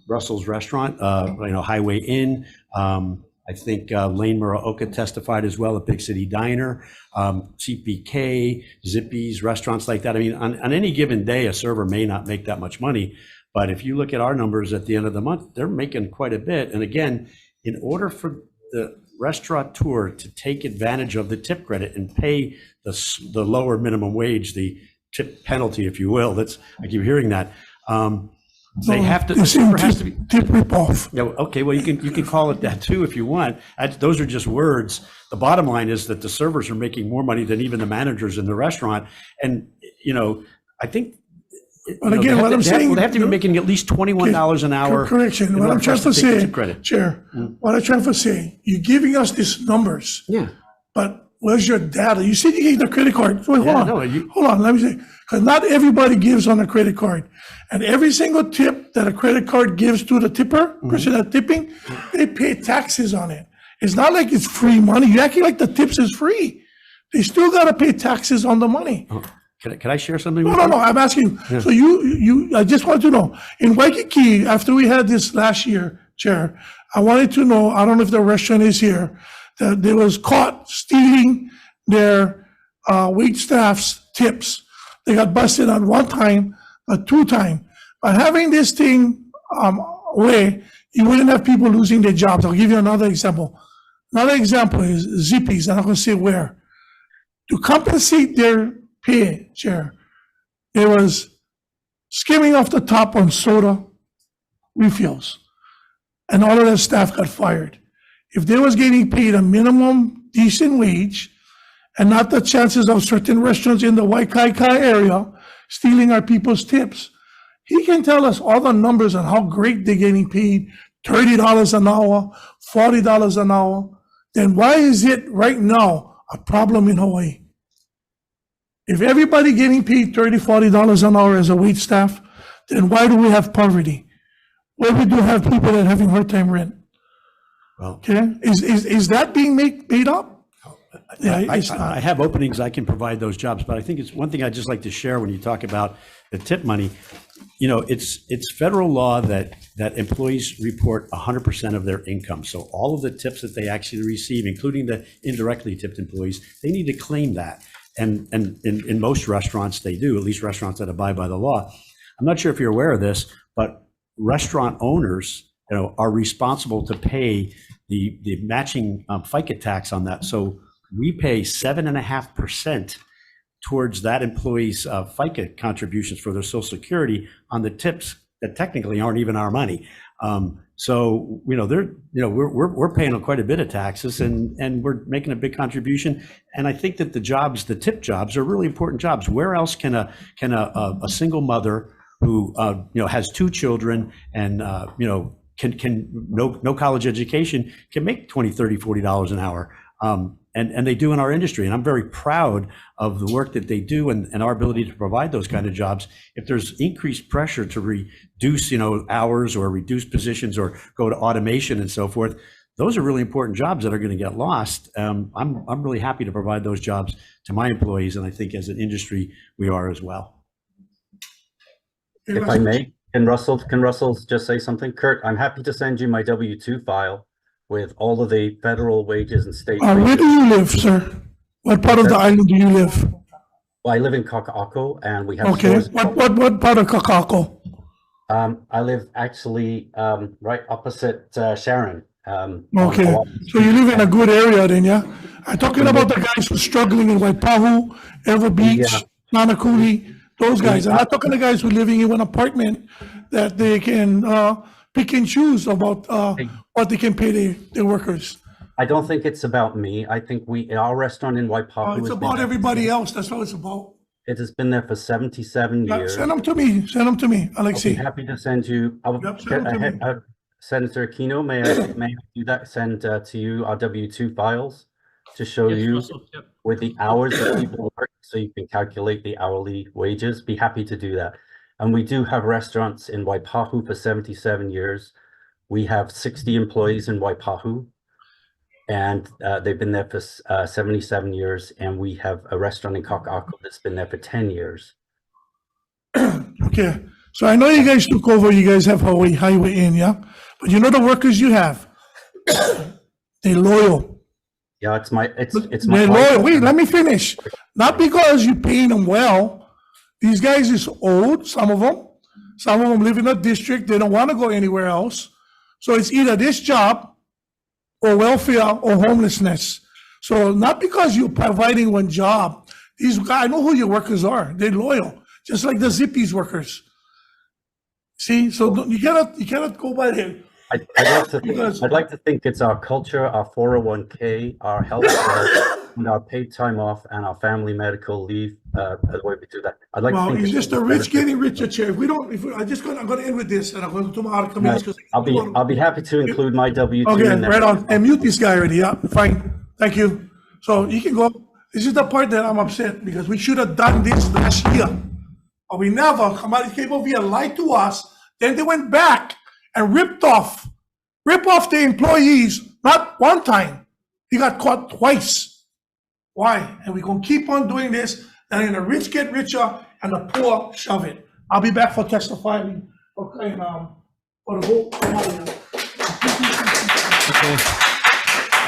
Russell's restaurant, Highway Inn. I think Lane Muraoka testified as well at Big City Diner, CPK, Zippy's, restaurants like that. I mean, on any given day, a server may not make that much money. But if you look at our numbers at the end of the month, they're making quite a bit. And again, in order for the restaurateur to take advantage of the tip credit and pay the lower minimum wage, the tip penalty, if you will, I keep hearing that. They have to. The server has to be tip rip off. Yeah. Okay. Well, you can call it that too if you want. Those are just words. The bottom line is that the servers are making more money than even the managers in the restaurant, and I think. But again, what I'm saying, they have to be making at least $21 an hour. Correction. What I'm trying to say, Chair, what I'm trying to say, you're giving us these numbers. Yeah. But where's your data? You said you gave the credit card. Wait, Yeah, hold on. Hold on. Let me say, because not everybody gives on a credit card. And every single tip that a credit card gives to the tipper, person that's tipping, they pay taxes on it. It's not like it's free money. You're acting like the tips is free. They still got to pay taxes on the money. Oh. Can I share something? No, I'm asking. Yeah. So I just want to know, in Waikiki, after we had this last year, Chair, I wanted to know, I don't know if the restaurant is here, that they was caught stealing their wait staff's tips. They got busted on one time, two time. By having this thing away, you wouldn't have people losing their jobs. I'll give you another example. Another example is Zippy's, I'm not going to say where. To compensate their pay, Chair, it was skimming off the top on soda refills, and all of their staff got fired. If they was getting paid a minimum decent wage, and not the chances of certain restaurants in the Waikiki area stealing our people's tips, he can tell us all the numbers on how great they're getting paid, $30 an hour, $40 an hour. Then why is it right now a problem in Hawaii? If everybody getting paid $30, $40 an hour as a wait staff, then why do we have poverty? Why we do have people that are having hard time rent? Well, okay, is that being made up? Yeah, I have openings. I can provide those jobs, but I think it's one thing I'd just like to share when you talk about the tip money. It's federal law that employees report 100% of their income. So all of the tips that they actually receive, including the indirectly tipped employees, they need to claim that. And in most restaurants, they do, at least restaurants that abide by the law. I'm not sure if you're aware of this, but restaurant owners, are responsible to pay the matching FICA tax on that. So we pay 7.5% towards that employee's FICA contributions for their Social Security on the tips that technically aren't even our money. So we're paying quite a bit of taxes, and we're making a big contribution. And I think that the tip jobs are really important jobs. Where else can a single mother who has two children and can no college education can make $20, $30, $40 an hour? And they do in our industry. And I'm very proud of the work that they do and our ability to provide those kind of jobs. If there's increased pressure to reduce, hours or reduce positions or go to automation and so forth, those are really important jobs that are going to get lost. I'm really happy to provide those jobs to my employees. And I think as an industry, we are as well. If I may, can Russell just say something? Kurt, I'm happy to send you my W-2 file with all of the federal wages and state wages. Where do you live, sir? What part of the island do you live? Well, I live in Kaka'ako, and we have okay. stores. What part of Kaka'ako? I live actually right opposite Sharon. Okay, so you live in a good area then, yeah? I'm talking about the guys who are struggling in Waipahu, Ever Beach, Nanakuli, those guys. I'm not talking the guys who are living in an apartment that they can pick and choose about what they can pay their workers. I don't think it's about me. I think our restaurant in Waipahu. It's about everybody else. That's what it's about. It has been there for 77 years. Send them to me. Send them to me, Alexei. I'll be happy to send you. Senator Aquino, may I do that? Send to you our W-2 files to show you with the hours that people work, so you can calculate the hourly wages. Be happy to do that. And we do have restaurants in Waipahu for 77 years. We have 60 employees in Waipahu, and they've been there for 77 years. And we have a restaurant in Kaka'ako that's been there for 10 years. Okay, so I know you guys took over, you guys have Hawaii Highway Inn, yeah? But you know the workers you have, they're loyal. Yeah, it's my They're loyal. Wait, let me finish. Not because you're paying them well. These guys is old, some of them. Some of them live in a district, they don't want to go anywhere else. So it's either this job or welfare or homelessness. So not because you're providing one job. These guys, I know who your workers are. They're loyal, just like the Zippy's workers. See, so you cannot go by them. I'd like to think it's our culture, our 401k, our health care, and our paid time off, and our family medical leave. The way we do that. I'd like to think it's just the rich getting richer, Chair. I'm going to end with this, and I'm going to tomorrow come in. I'll be happy to include my W-2. Okay, in there. right on. And mute this guy already. Yeah, fine. Thank you. So you can go. This is the part that I'm upset because we should have done this last year, but we never. Somebody came over here, lied to us. Then they went back and rip off the employees, not one time. He got caught twice. Why? And we're going to keep on doing this. And the rich get richer and the poor shove it. I'll be back for testifying for the whole.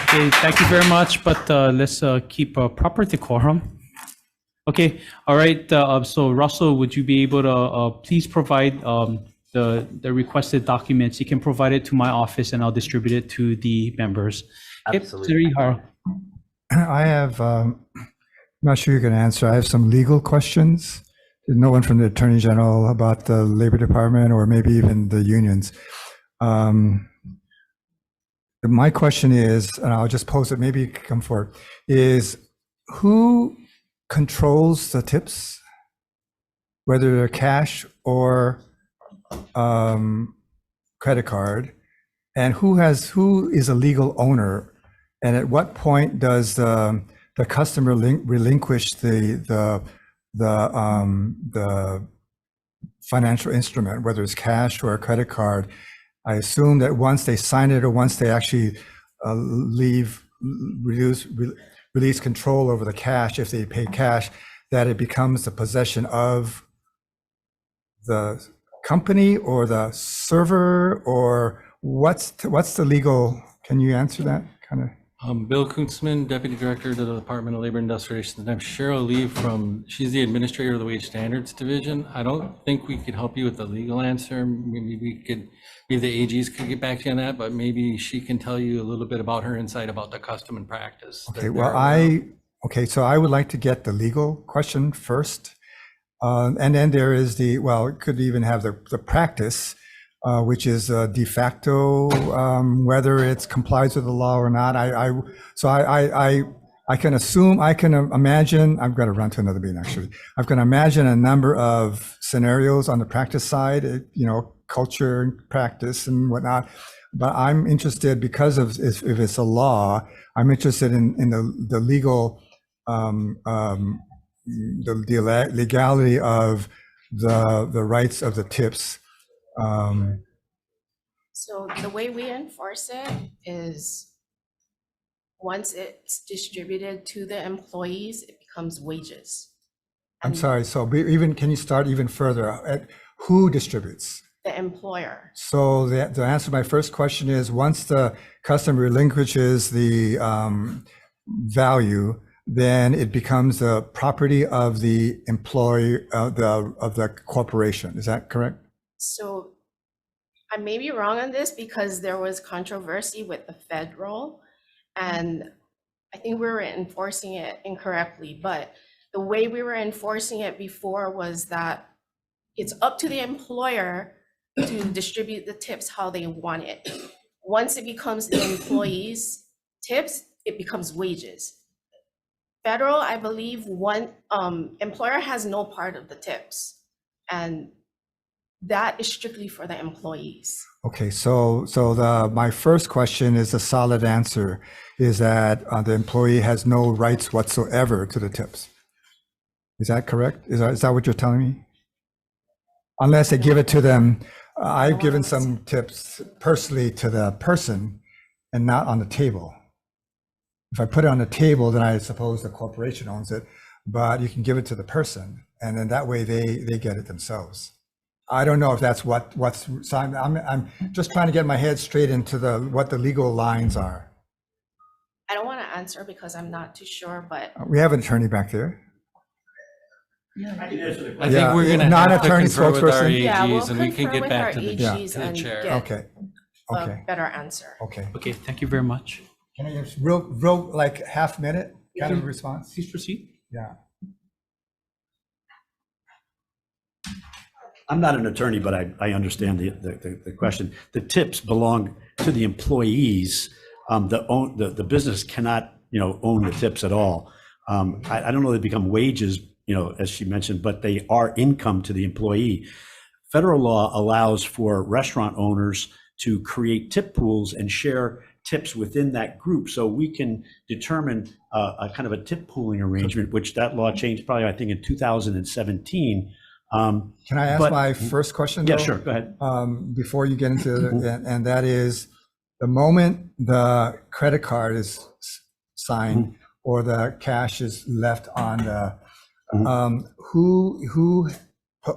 Okay, thank you very much, but let's keep proper decorum. Okay, all right, so Russell, would you be able to please provide the requested documents? You can provide it to my office and I'll distribute it to the members. Absolutely. I have, I'm not sure you can answer. I have some legal questions. There's no one from the Attorney General about the Labor Department or maybe even the unions. My question is, and I'll just pose it, maybe you can come forward, is who controls the tips, whether they're cash or credit card, and who is a legal owner, and at what point does the customer relinquish the financial instrument, whether it's cash or a credit card? I assume that once they sign it or once they actually release control over the cash, if they pay cash, that it becomes the possession of the company or the server, or what's the legal? Can you answer that kind of? Bill Kuntzman, Deputy Director to the Department of Labor and Industrial Relations. I'm Cheryl Lee she's the Administrator of the Wage Standards Division. I don't think we could help you with the legal answer. Maybe the AGs could get back to you on that, but maybe she can tell you a little bit about her insight about the custom and practice. Okay, so I would like to get the legal question first. And then there is it could even have the practice, which is de facto, whether it complies with the law or not. I can assume, I can imagine, I've got to run to another meeting actually. I can imagine a number of scenarios on the practice side, culture and practice and whatnot. But I'm interested, because of if it's a law, I'm interested in the legal, the legality of the rights of the tips. So the way we enforce it is once it's distributed to the employees, it becomes wages. I'm sorry, so can you start even further? Who distributes? The employer. So the answer to my first question is, once the customer relinquishes the value, then it becomes the property of the employee of the corporation. Is that correct? So I may be wrong on this because there was controversy with the federal, and I think we were enforcing it incorrectly. But the way we were enforcing it before was that it's up to the employer to distribute the tips how they want it. Once it becomes the employee's tips, it becomes wages. Federal, I believe, one employer has no part of the tips, and that is strictly for the employees. Okay, so my first question is a solid answer, is that the employee has no rights whatsoever to the tips. Is that correct? Is that what you're telling me? Unless they give it to them I've given some tips personally to the person and not on the table. If I put it on the table, then I suppose the corporation owns it, but you can give it to the person, and then that way they get it themselves. I don't know if that's what's, so I'm just trying to get my head straight into what the legal lines are. I don't want to answer because I'm not too sure, but We have an attorney back there. I think we're going to have to confer with our AGs and we can get back to the chair. Okay. Okay. a better answer. Okay. Okay, thank you very much. Can I just real like half minute kind of response? Please proceed. Yeah. I'm not an attorney, but I understand the question. The tips belong to the employees. The business cannot, own the tips at all. I don't know, they become wages, as she mentioned, but they are income to the employee. Federal law allows for restaurant owners to create tip pools and share tips within that group. So we can determine a kind of a tip pooling arrangement, which that law changed probably, I think, in 2017. Can I ask my first question? Yeah, though? sure. Go ahead. Before you get into it, and that is the moment the credit card is signed or the cash is left on the, who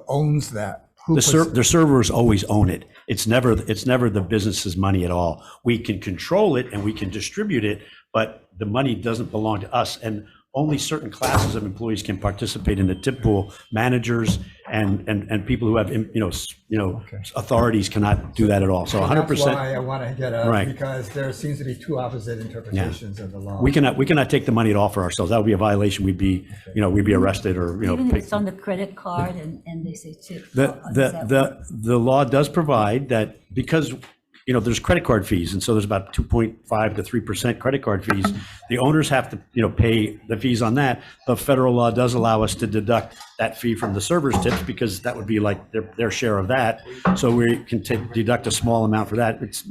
owns that? The servers always own it. It's never the business's money at all. We can control it and we can distribute it, but the money doesn't belong to us. And only certain classes of employees can participate in the tip pool. Managers and people who have authorities cannot do that at all. So 100%. That's why I want to get right, because there seems to be two opposite interpretations of the law. We cannot take the money at all for ourselves. That would be a violation. We'd be we'd be arrested or Even if it's on the credit card and they say tip. The law does provide that because there's credit card fees, and so there's about 2.5 to 3% credit card fees. The owners have to pay the fees on that. But federal law does allow us to deduct that fee from the server's tips because that would be like their share of that. So we can deduct a small amount for that. It's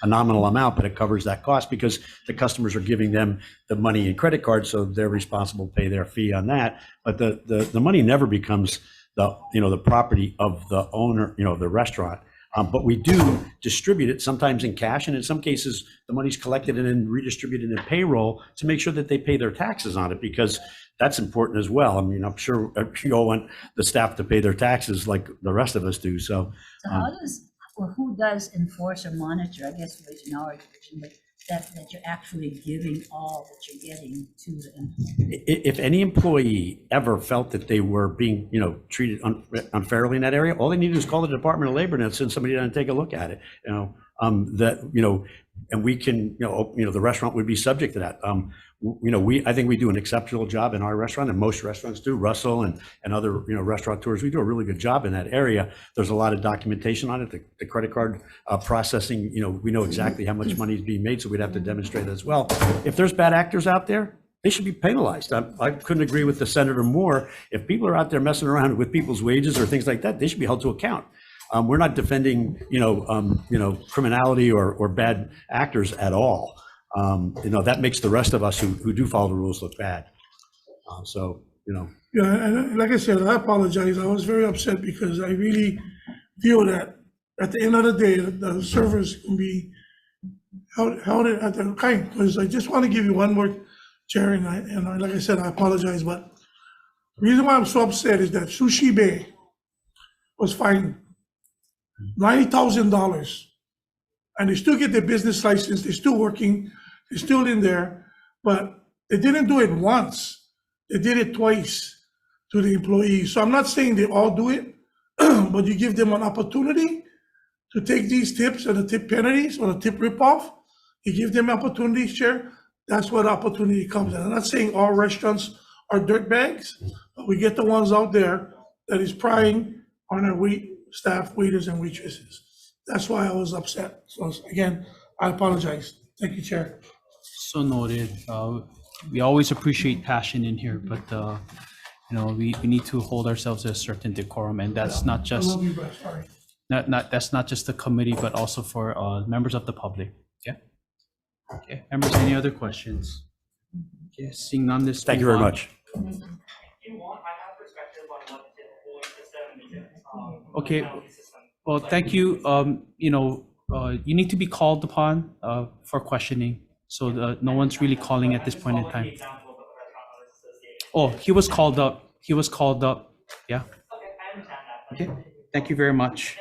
a nominal amount, but it covers that cost because the customers are giving them the money in credit cards, so they're responsible to pay their fee on that. But the money never becomes the property of the owner, the restaurant. But we do distribute it sometimes in cash, and in some cases, the money's collected and then redistributed in payroll to make sure that they pay their taxes on it, because that's important as well. I mean, I'm sure you all want the staff to pay their taxes like the rest of us do. So who does enforce or monitor? I guess it's in our division, but that you're actually giving all that you're getting to the employee. If any employee ever felt that they were being, treated unfairly in that area, all they need to do is call the Department of Labor and send somebody down and take a look at it. And we can, the restaurant would be subject to that. I think we do an exceptional job in our restaurant, and most restaurants do. Russell and other, restaurateurs, we do a really good job in that area. There's a lot of documentation on it. The credit card processing, we know exactly how much money is being made, so we'd have to demonstrate it as well. If there's bad actors out there, they should be penalized. I couldn't agree with the senator more. If people are out there messing around with people's wages or things like that, they should be held to account. We're not defending, criminality or bad actors at all. That makes the rest of us who do follow the rules look bad. Yeah, and like I said, I apologize. I was very upset because I really feel that at the end of the day, the servers can be held at their kind. Because I just want to give you one more, Chair, and like I said, I apologize. But the reason why I'm so upset is that Sushi Bay was fined $90,000, and they still get their business license. They're still working. They're still in there, but they didn't do it once. They did it twice to the employees. So I'm not saying they all do it, but you give them an opportunity to take these tips and the tip penalties or the tip ripoff. You give them opportunities, Chair. That's where the opportunity comes in. I'm not saying all restaurants are dirtbags, but we get the ones out there that is prying on our staff, waiters, and waitresses. That's why I was upset. So again, I apologize. Thank you, Chair. So noted. We always appreciate passion in here, but we need to hold ourselves to a certain decorum, and that's not just I love you, but sorry. that's not just the committee, but also for members of the public. Yeah. Okay. Members, any other questions? Okay. Seeing none, this. Thank you very much. If you want, I have perspective on what the tip pooling system and the Okay. penalty system Well, thank you. You need to be called upon for questioning. So no one's really calling at this point in time. Oh, he was called up. He was called up. Yeah. Okay. Thank you very much.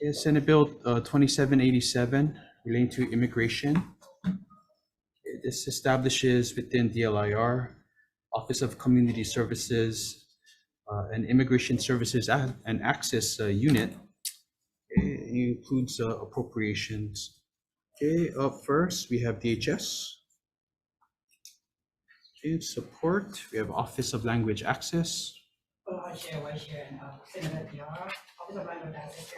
Okay, Senate Bill 2787 relating to immigration. Okay, this establishes within DLIR, Office of Community Services, an Immigration Services and Access Unit. Okay, it includes appropriations. Okay, up first we have DHS. Okay, support. We have Office of Language Access. Vice Chair, and Senator PR, Office of Language Access,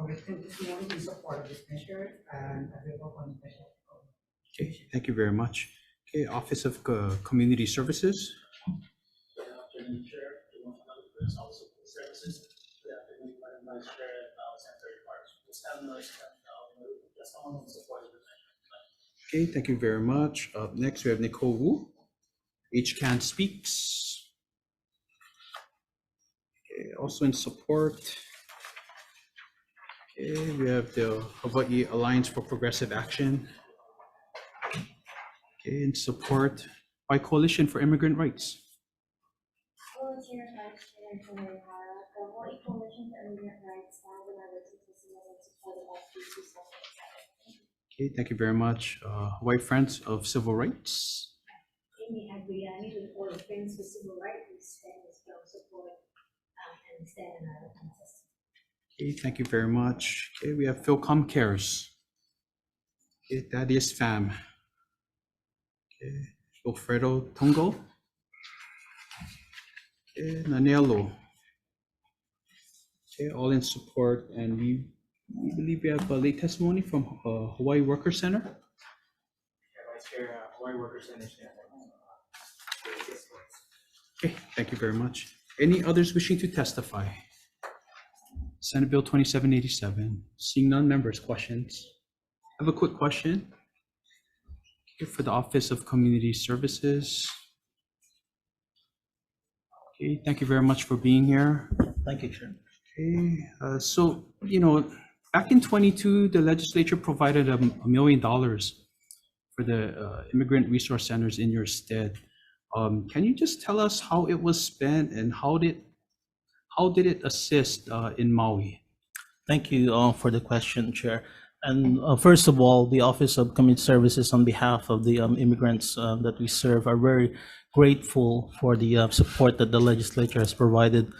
written testimony in support of this measure and available for special. Okay, thank you very much. Okay, Office of Community Services. Good afternoon, Chair. Office of Services. Good afternoon, Madam Vice Chair, Secretary Parks. Someone in support of the measure. Okay, thank you very much. Up next, we have Nicole Wu. HCAN Speaks. Okay, also in support. Okay, we have the Hawaii Alliance for Progressive Action. Okay, in support by Coalition for Immigrant Rights. Volunteer Vice Chair Hillary Hara, the Hawai'i Coalition for Immigrant Rights, found in our written testimony in support of SB 2787. Okay, thank you very much. Hawaii Friends of Civil Rights. Amy Agriani, with all the Friends for Civil Rights, we stand as well support and stand in our written testimony. Okay, thank you very much. Okay, we have Philcom Cares. Okay, Thaddeus Pham. Okay, Wilfredo Tungo. Okay, Nanelo. Okay, all in support, and we believe we have a late testimony from Hawaii Worker Center. Vice Chair, Hawaii Workers Center. Okay, thank you very much. Any others wishing to testify? Senate Bill 2787. Seeing none, members, questions? I have a quick question. Okay, for the Office of Community Services. Okay, thank you very much for being here. Thank you, Chair. Okay, so, back in 22, the legislature provided $1 million for the immigrant resource centers in your stead. Can you just tell us how it was spent and how did it assist in Maui? Thank you for the question, Chair. And first of all, the Office of Community Services, on behalf of the immigrants that we serve, are very grateful for the support that the legislature has provided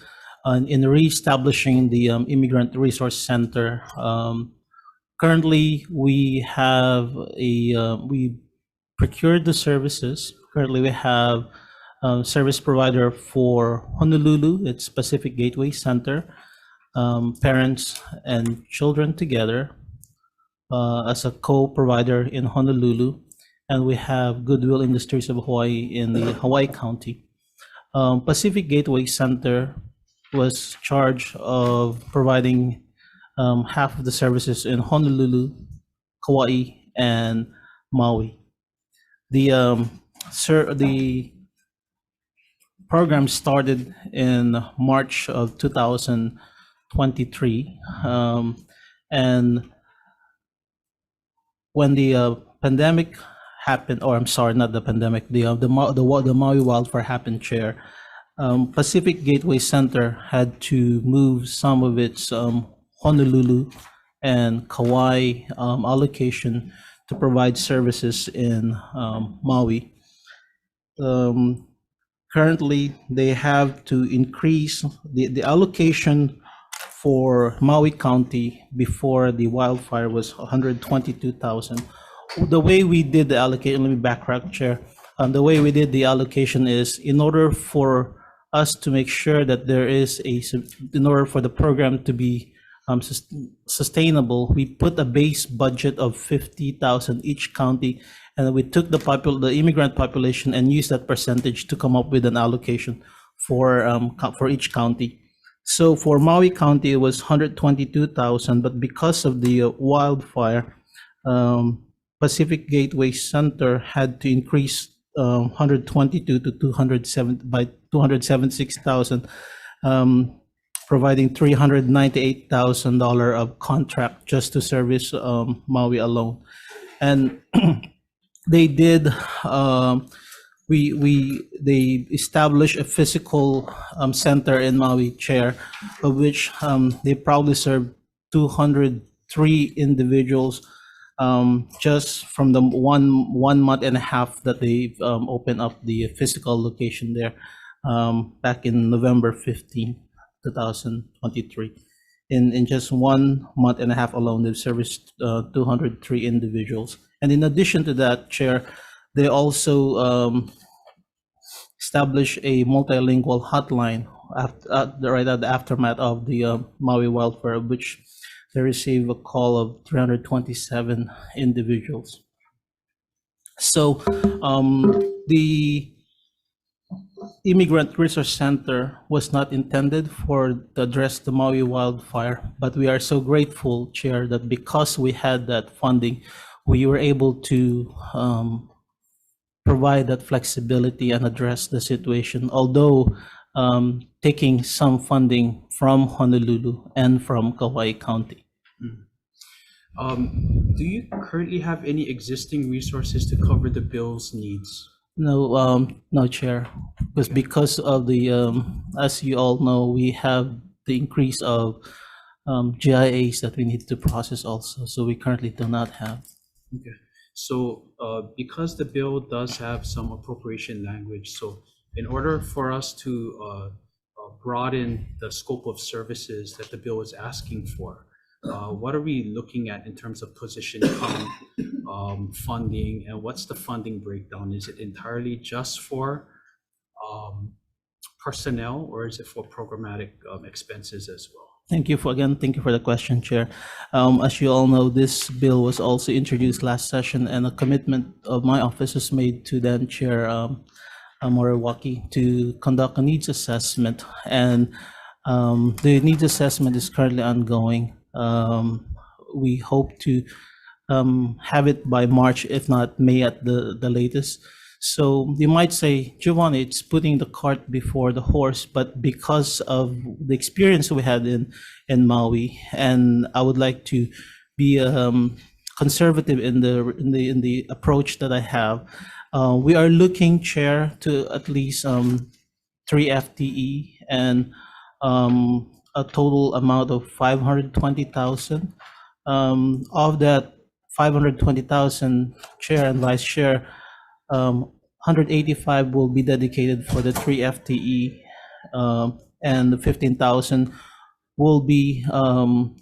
in reestablishing the Immigrant Resource Center. Currently, we procured the services. Currently, we have a service provider for Honolulu. It's Pacific Gateway Center, parents and children together as a co-provider in Honolulu. And we have Goodwill Industries of Hawaii in the Hawaii County. Pacific Gateway Center was charged of providing half of the services in Honolulu, Kauai, and Maui. The program started in March of 2023, and when the pandemic happened, or I'm sorry, not the pandemic, the Maui wildfire happened, Chair, Pacific Gateway Center had to move some of its Honolulu and Kauai allocation to provide services in Maui. Currently, they have to increase the allocation for Maui County before the wildfire was 122,000. The way we did the allocation, let me backtrack, Chair. The way we did the allocation is in order for us to make sure that there is in order for the program to be sustainable, we put a base budget of 50,000 each county, and we took the immigrant population and used that percentage to come up with an allocation for each county. So for Maui County, it was 122,000, but because of the wildfire, Pacific Gateway Center had to increase 122 to 276,000. providing $398,000 of contract just to service Maui alone. And they did, they established a physical center in Maui, Chair, of which they probably served 203 individuals just from the one month and a half that they've opened up the physical location there back in November 15, 2023. In just 1 month and a half alone, they've serviced 203 individuals. And in addition to that, Chair, they also established a multilingual hotline right at the aftermath of the Maui wildfire, which they received a call of 327 individuals. So the Immigrant Resource Center was not intended to address the Maui wildfire, but we are so grateful, Chair, that because we had that funding, we were able to provide that flexibility and address the situation, although taking some funding from Honolulu and from Kauai County. Do you currently have any existing resources to cover the bill's needs? No, no, Chair, because of the, as you all know, we have the increase of GIAs that we need to process also, so we currently do not have. Okay, so because the bill does have some appropriation language, so in order for us to broaden the scope of services that the bill is asking for, what are we looking at in terms of position count, funding, and what's the funding breakdown? Is it entirely just for personnel, or is it for programmatic expenses as well? Thank you for the question, Chair. As you all know, this bill was also introduced last session, and a commitment of my office was made to then Chair Moriwaki to conduct a needs assessment, and the needs assessment is currently ongoing. We hope to have it by March, if not May at the latest. So you might say, Giovanni, it's putting the cart before the horse, but because of the experience we had in Maui, and I would like to be conservative in the approach that I have, we are looking, Chair, to at least 3 FTE and a total amount of 520,000. Of that 520,000, Chair and Vice Chair, 185 will be dedicated for the 3 FTE, and the 15,000 will be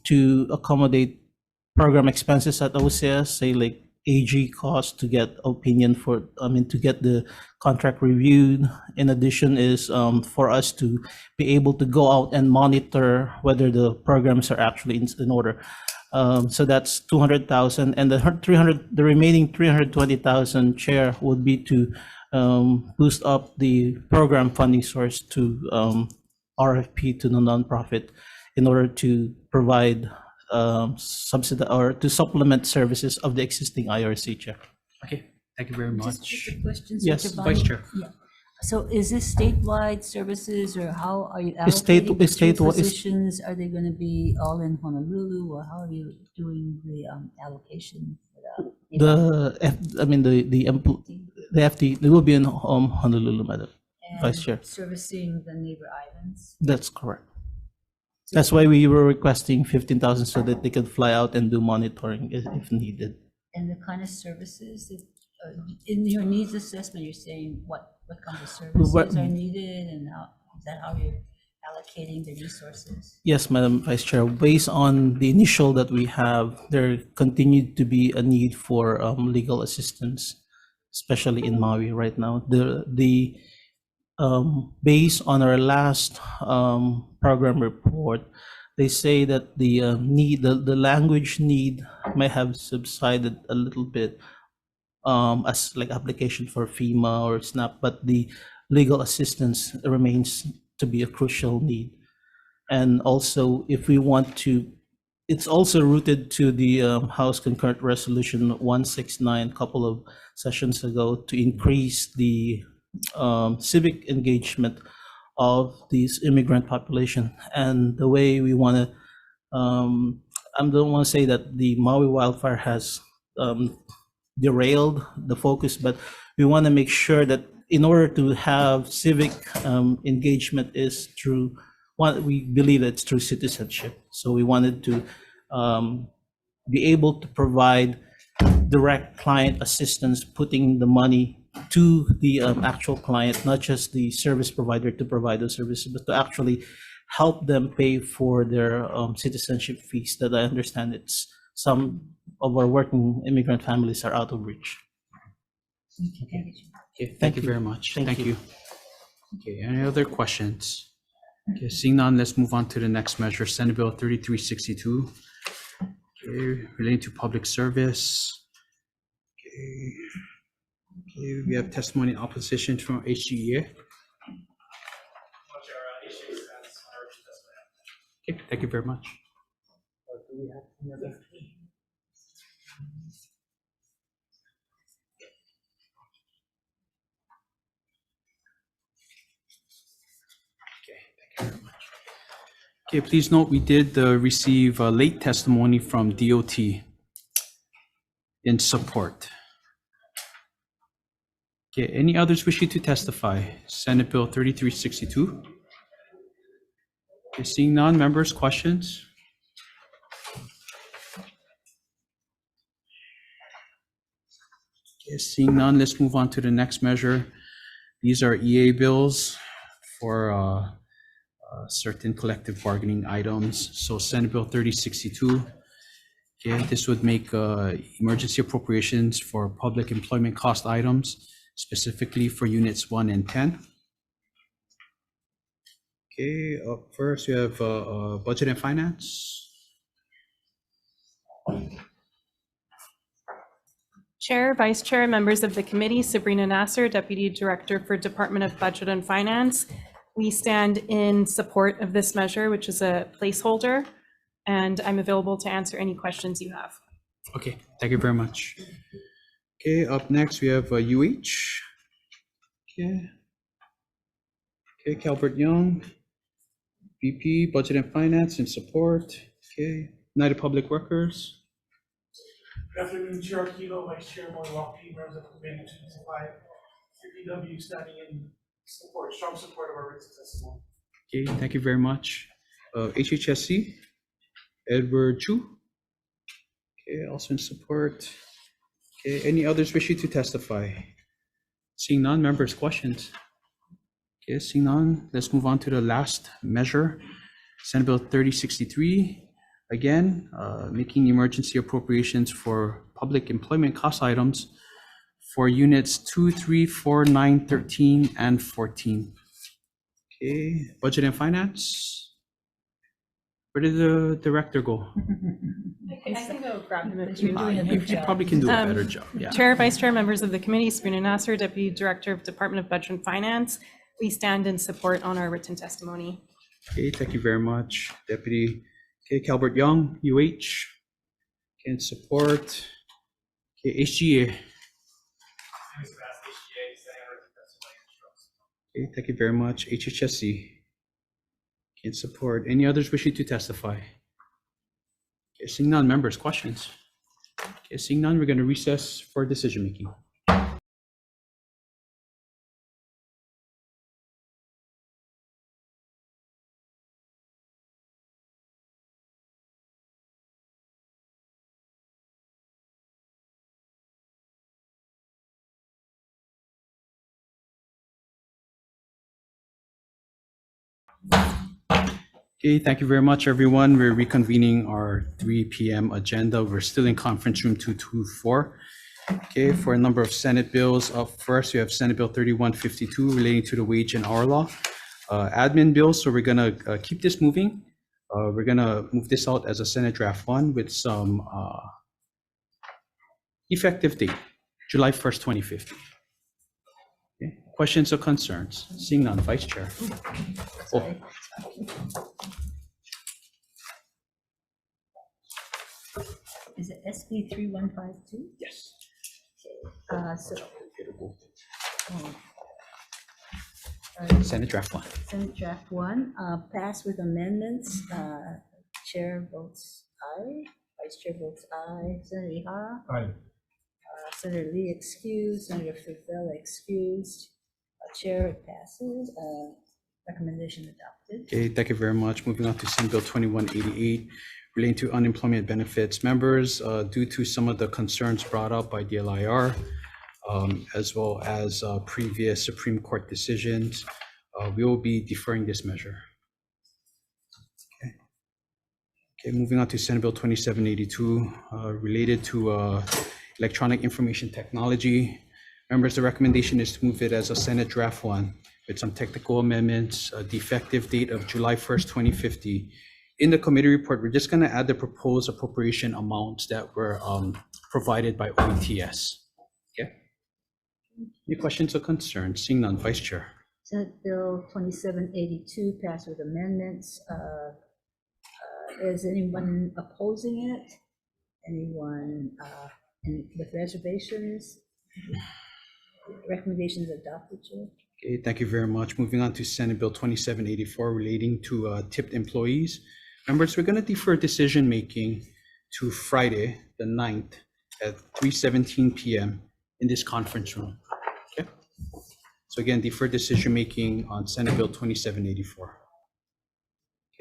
to accommodate program expenses at OCS, say like AG costs to get opinion to get the contract reviewed. In addition is for us to be able to go out and monitor whether the programs are actually in order. So that's 200,000, and the remaining 320,000, Chair, would be to boost up the program funding source to RFP to the nonprofit in order to provide subsidy or to supplement services of the existing IRC, Chair. Okay, thank you very much. Just a question, Yes, Giovanni. Vice Chair. Yeah. So is this statewide services, or how are you It's state- allocating the it's two statewide- it's- positions? Are they going to be all in Honolulu, or how are you doing the allocation? The FD, they will be in Honolulu, Madam Vice Chair. Servicing the neighbor islands? That's correct. That's why we were requesting 15,000 so that they could fly out and do monitoring if needed. And the kind of services that, in your needs assessment, you're saying what kind of services are needed, and is that how you're allocating the resources? Yes, Madam Vice Chair. Based on the initial that we have, there continued to be a need for legal assistance, especially in Maui right now. Based on our last program report, they say that the language need may have subsided a little bit as like application for FEMA or SNAP, but the legal assistance remains to be a crucial need. And also, if we want to, it's also rooted to the House Concurrent Resolution 169 a couple of sessions ago to increase the civic engagement of this immigrant population. And the way we want to, I don't want to say that the Maui wildfire has derailed the focus, but we want to make sure that in order to have civic engagement is through what we believe it's through citizenship. So we wanted to be able to provide direct client assistance, putting the money to the actual client, not just the service provider to provide those services, but to actually help them pay for their citizenship fees that I understand it's some of our working immigrant families are out of reach. Okay, thank you very much. Thank you. Okay, any other questions? Okay, seeing none, let's move on to the next measure, Senate Bill 3362. Okay, relating to public service. Okay, we have testimony in opposition from HGEA. Okay, thank you very much. Do we have any other? Okay, please note we did receive late testimony from DOT in support. Okay, any others wishing to testify? Senate Bill 3362. Okay, seeing none, members, questions? Okay, seeing none, let's move on to the next measure. These are EA bills for certain collective bargaining items. So Senate Bill 3062. Okay, this would make emergency appropriations for public employment cost items, specifically for units 1 and 10. Okay, up first we have budget and finance. Chair, Vice Chair, members of the committee, Sabrina Nasser, Deputy Director for Department of Budget and Finance. We stand in support of this measure, which is a placeholder, and I'm available to answer any questions you have. Okay, thank you very much. Okay, up next we have UH. Okay. Okay, Calvert Young, VP, Budget and Finance and Support. Okay, United Public Workers. Good afternoon, Chair Aquino, Vice Chair Milwaukee, members of the committee, 225, UPW standing in support, strong support of our written testimony. Okay, thank you very much. HHSC, Edward Chu. Okay, also in support. Okay, any others wishing to testify? Seeing none, members, questions? Okay, seeing none, let's move on to the last measure, Senate Bill 3063. Again, making emergency appropriations for public employment cost items for units 2, 3, 4, 9, 13, and 14. Okay, budget and finance. Where did the director go? I can go grab him if You probably can do a better job. Yeah. Chair, Vice Chair, members of the committee, Sabrina Nasser, Deputy Director of Department of Budget and Finance. We stand in support on our written testimony. Okay, thank you very much, Deputy. Okay, Calvert Young, UH. Can support. Okay, HGA. Okay, thank you very much, HHSC. Can support. Any others wishing to testify? Okay, seeing none, members, questions? Okay, seeing none, we're going to recess for decision making. Okay, thank you very much, everyone. We're reconvening our 3 p.m. agenda. We're still in conference room 224. Okay, for a number of Senate bills. Up first, we have Senate Bill 3152 relating to the wage and hour law. Admin bills, so we're gonna keep this moving. We're gonna move this out as a Senate Draft 1 with some effective date, July 1st, 2050. Okay. Questions or concerns? Seeing none, Vice Chair. Oh. Is it SB 3152? Yes. So, Senate Draft 1. Senate Draft 1, passed with amendments. Chair votes aye, Vice Chair votes aye. Senator Ihara? Aye. Senator Lee excused, Senator Favela excused. Chair, it passes. Recommendation adopted. Okay, thank you very much. Moving on to Senate Bill 2188 relating to unemployment benefits. Members, due to some of the concerns brought up by DLIR, as well as previous Supreme Court decisions, we will be deferring this measure. Okay, moving on to Senate Bill 2782 related to electronic information technology. Members, the recommendation is to move it as a Senate Draft 1 with some technical amendments, the effective date of July 1st, 2050. In the committee report, we're just going to add the proposed appropriation amounts that were provided by OETS. Okay. Any questions or concerns? Seeing none, Vice Chair. Senate Bill 2782 passed with amendments. Is anyone opposing it? Anyone with reservations? Recommendations adopted, Chair. Okay, thank you very much. Moving on to Senate Bill 2784 relating to tipped employees. Members, we're going to defer decision making to Friday, the 9th at 3:17 p.m. in this conference room. Okay. So again, defer decision making on Senate Bill 2784.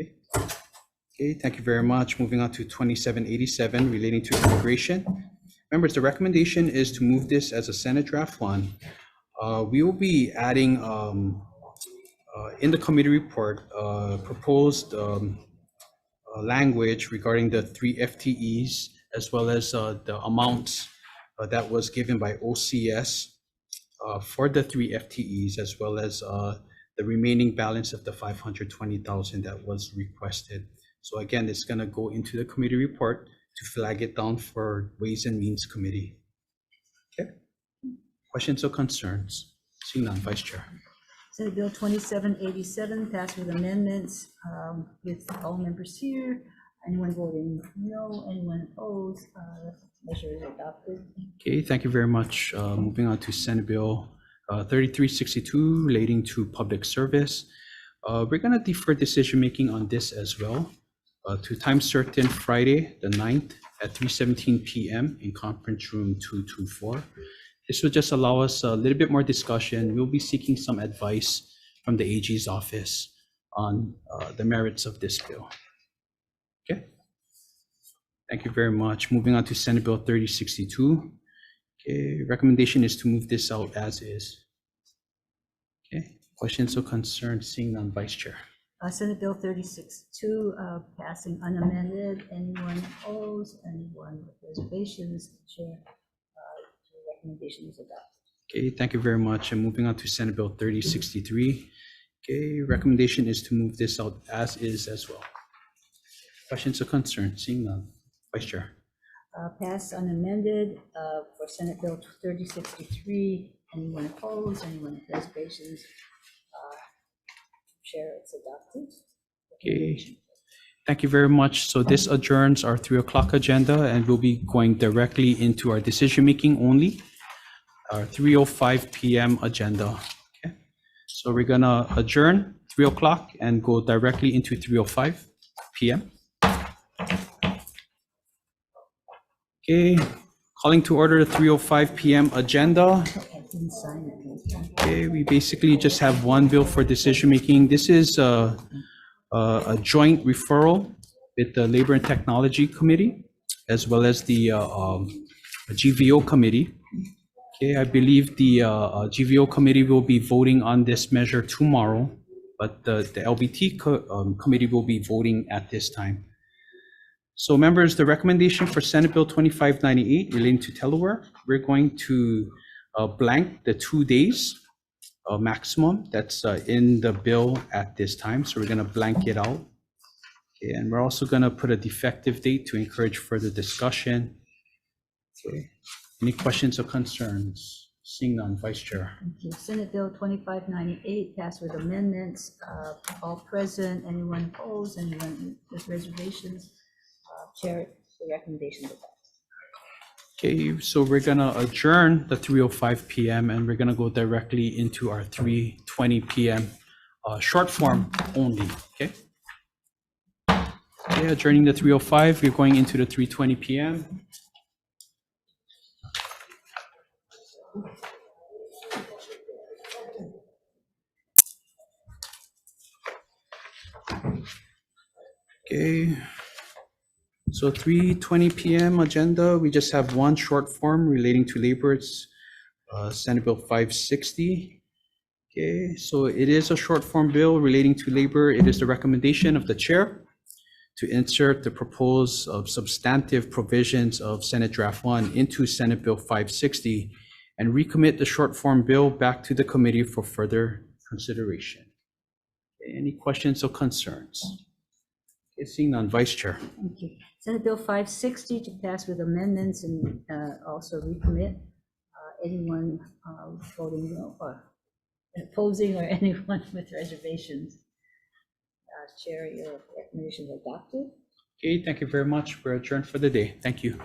Okay. Okay, thank you very much. Moving on to 2787 relating to immigration. Members, the recommendation is to move this as a Senate Draft 1. We will be adding in the committee report proposed language regarding the 3 FTEs as well as the amounts that was given by OCS for the 3 FTEs as well as the remaining balance of the 520,000 that was requested. So again, it's going to go into the committee report to flag it down for Ways and Means Committee. Okay. Questions or concerns? Seeing none, Vice Chair. Senate Bill 2787 passed with amendments with all members here. Anyone voting no? Anyone opposed? Measure is adopted. Okay, thank you very much. Moving on to Senate Bill 3362 relating to public service. We're going to defer decision making on this as well to time certain Friday, the 9th at 3:17 p.m. in conference room 224. This will just allow us a little bit more discussion. We'll be seeking some advice from the AG's office on the merits of this bill. Okay. Thank you very much. Moving on to Senate Bill 3062. Okay, recommendation is to move this out as is. Okay, questions or concerns? Seeing none, Vice Chair. Senate Bill 3062 passing unamended. Anyone opposed? Anyone with reservations? Chair, recommendation is adopted. Okay, thank you very much. And moving on to Senate Bill 3063. Okay, recommendation is to move this out as is as well. Questions or concerns? Seeing none, Vice Chair. Passed unamended for Senate Bill 3063. Anyone opposed? Anyone with reservations? Chair, it's adopted. Okay, thank you very much. So this adjourns our 3 o'clock agenda and we'll be going directly into our decision making only, our 3:05 p.m. agenda. Okay, so we're gonna adjourn 3 o'clock and go directly into 3:05 p.m. Okay, calling to order the 3:05 p.m. agenda. Okay, we basically just have one bill for decision making. This is a joint referral with the Labor and Technology Committee, as well as the GVO Committee. Okay, I believe the GVO Committee will be voting on this measure tomorrow, but the LBT Committee will be voting at this time. So members, the recommendation for Senate Bill 2598 relating to telework, we're going to blank the 2 days maximum that's in the bill at this time. So we're going to blank it out. Okay, and we're also going to put a defective date to encourage further discussion. Okay. Any questions or concerns? Seeing none, Vice Chair. Thank you. Senate Bill 2598 passed with amendments. All present. Anyone opposed? Anyone with reservations? Chair, the recommendation is adopted. Okay, so we're gonna adjourn the 3:05 PM and we're gonna go directly into our 3:20 PM short form only, okay? Okay, adjourning the 3:05, we're going into the 3:20 PM. Okay, so 3:20 PM agenda, we just have one short form relating to labor. It's Senate Bill 560. Okay, so it is a short form bill relating to labor. It is the recommendation of the chair to insert the proposed substantive provisions of Senate Draft 1 into Senate Bill 560 and recommit the short form bill back to the committee for further consideration. Okay, any questions or concerns? Okay, seeing none, Vice Chair. Thank you. Senate Bill 560 to pass with amendments and also recommit. Anyone voting no or opposing or anyone with reservations? Chair, your recommendation is adopted. Okay, thank you very much. We're adjourned for the day. Thank you.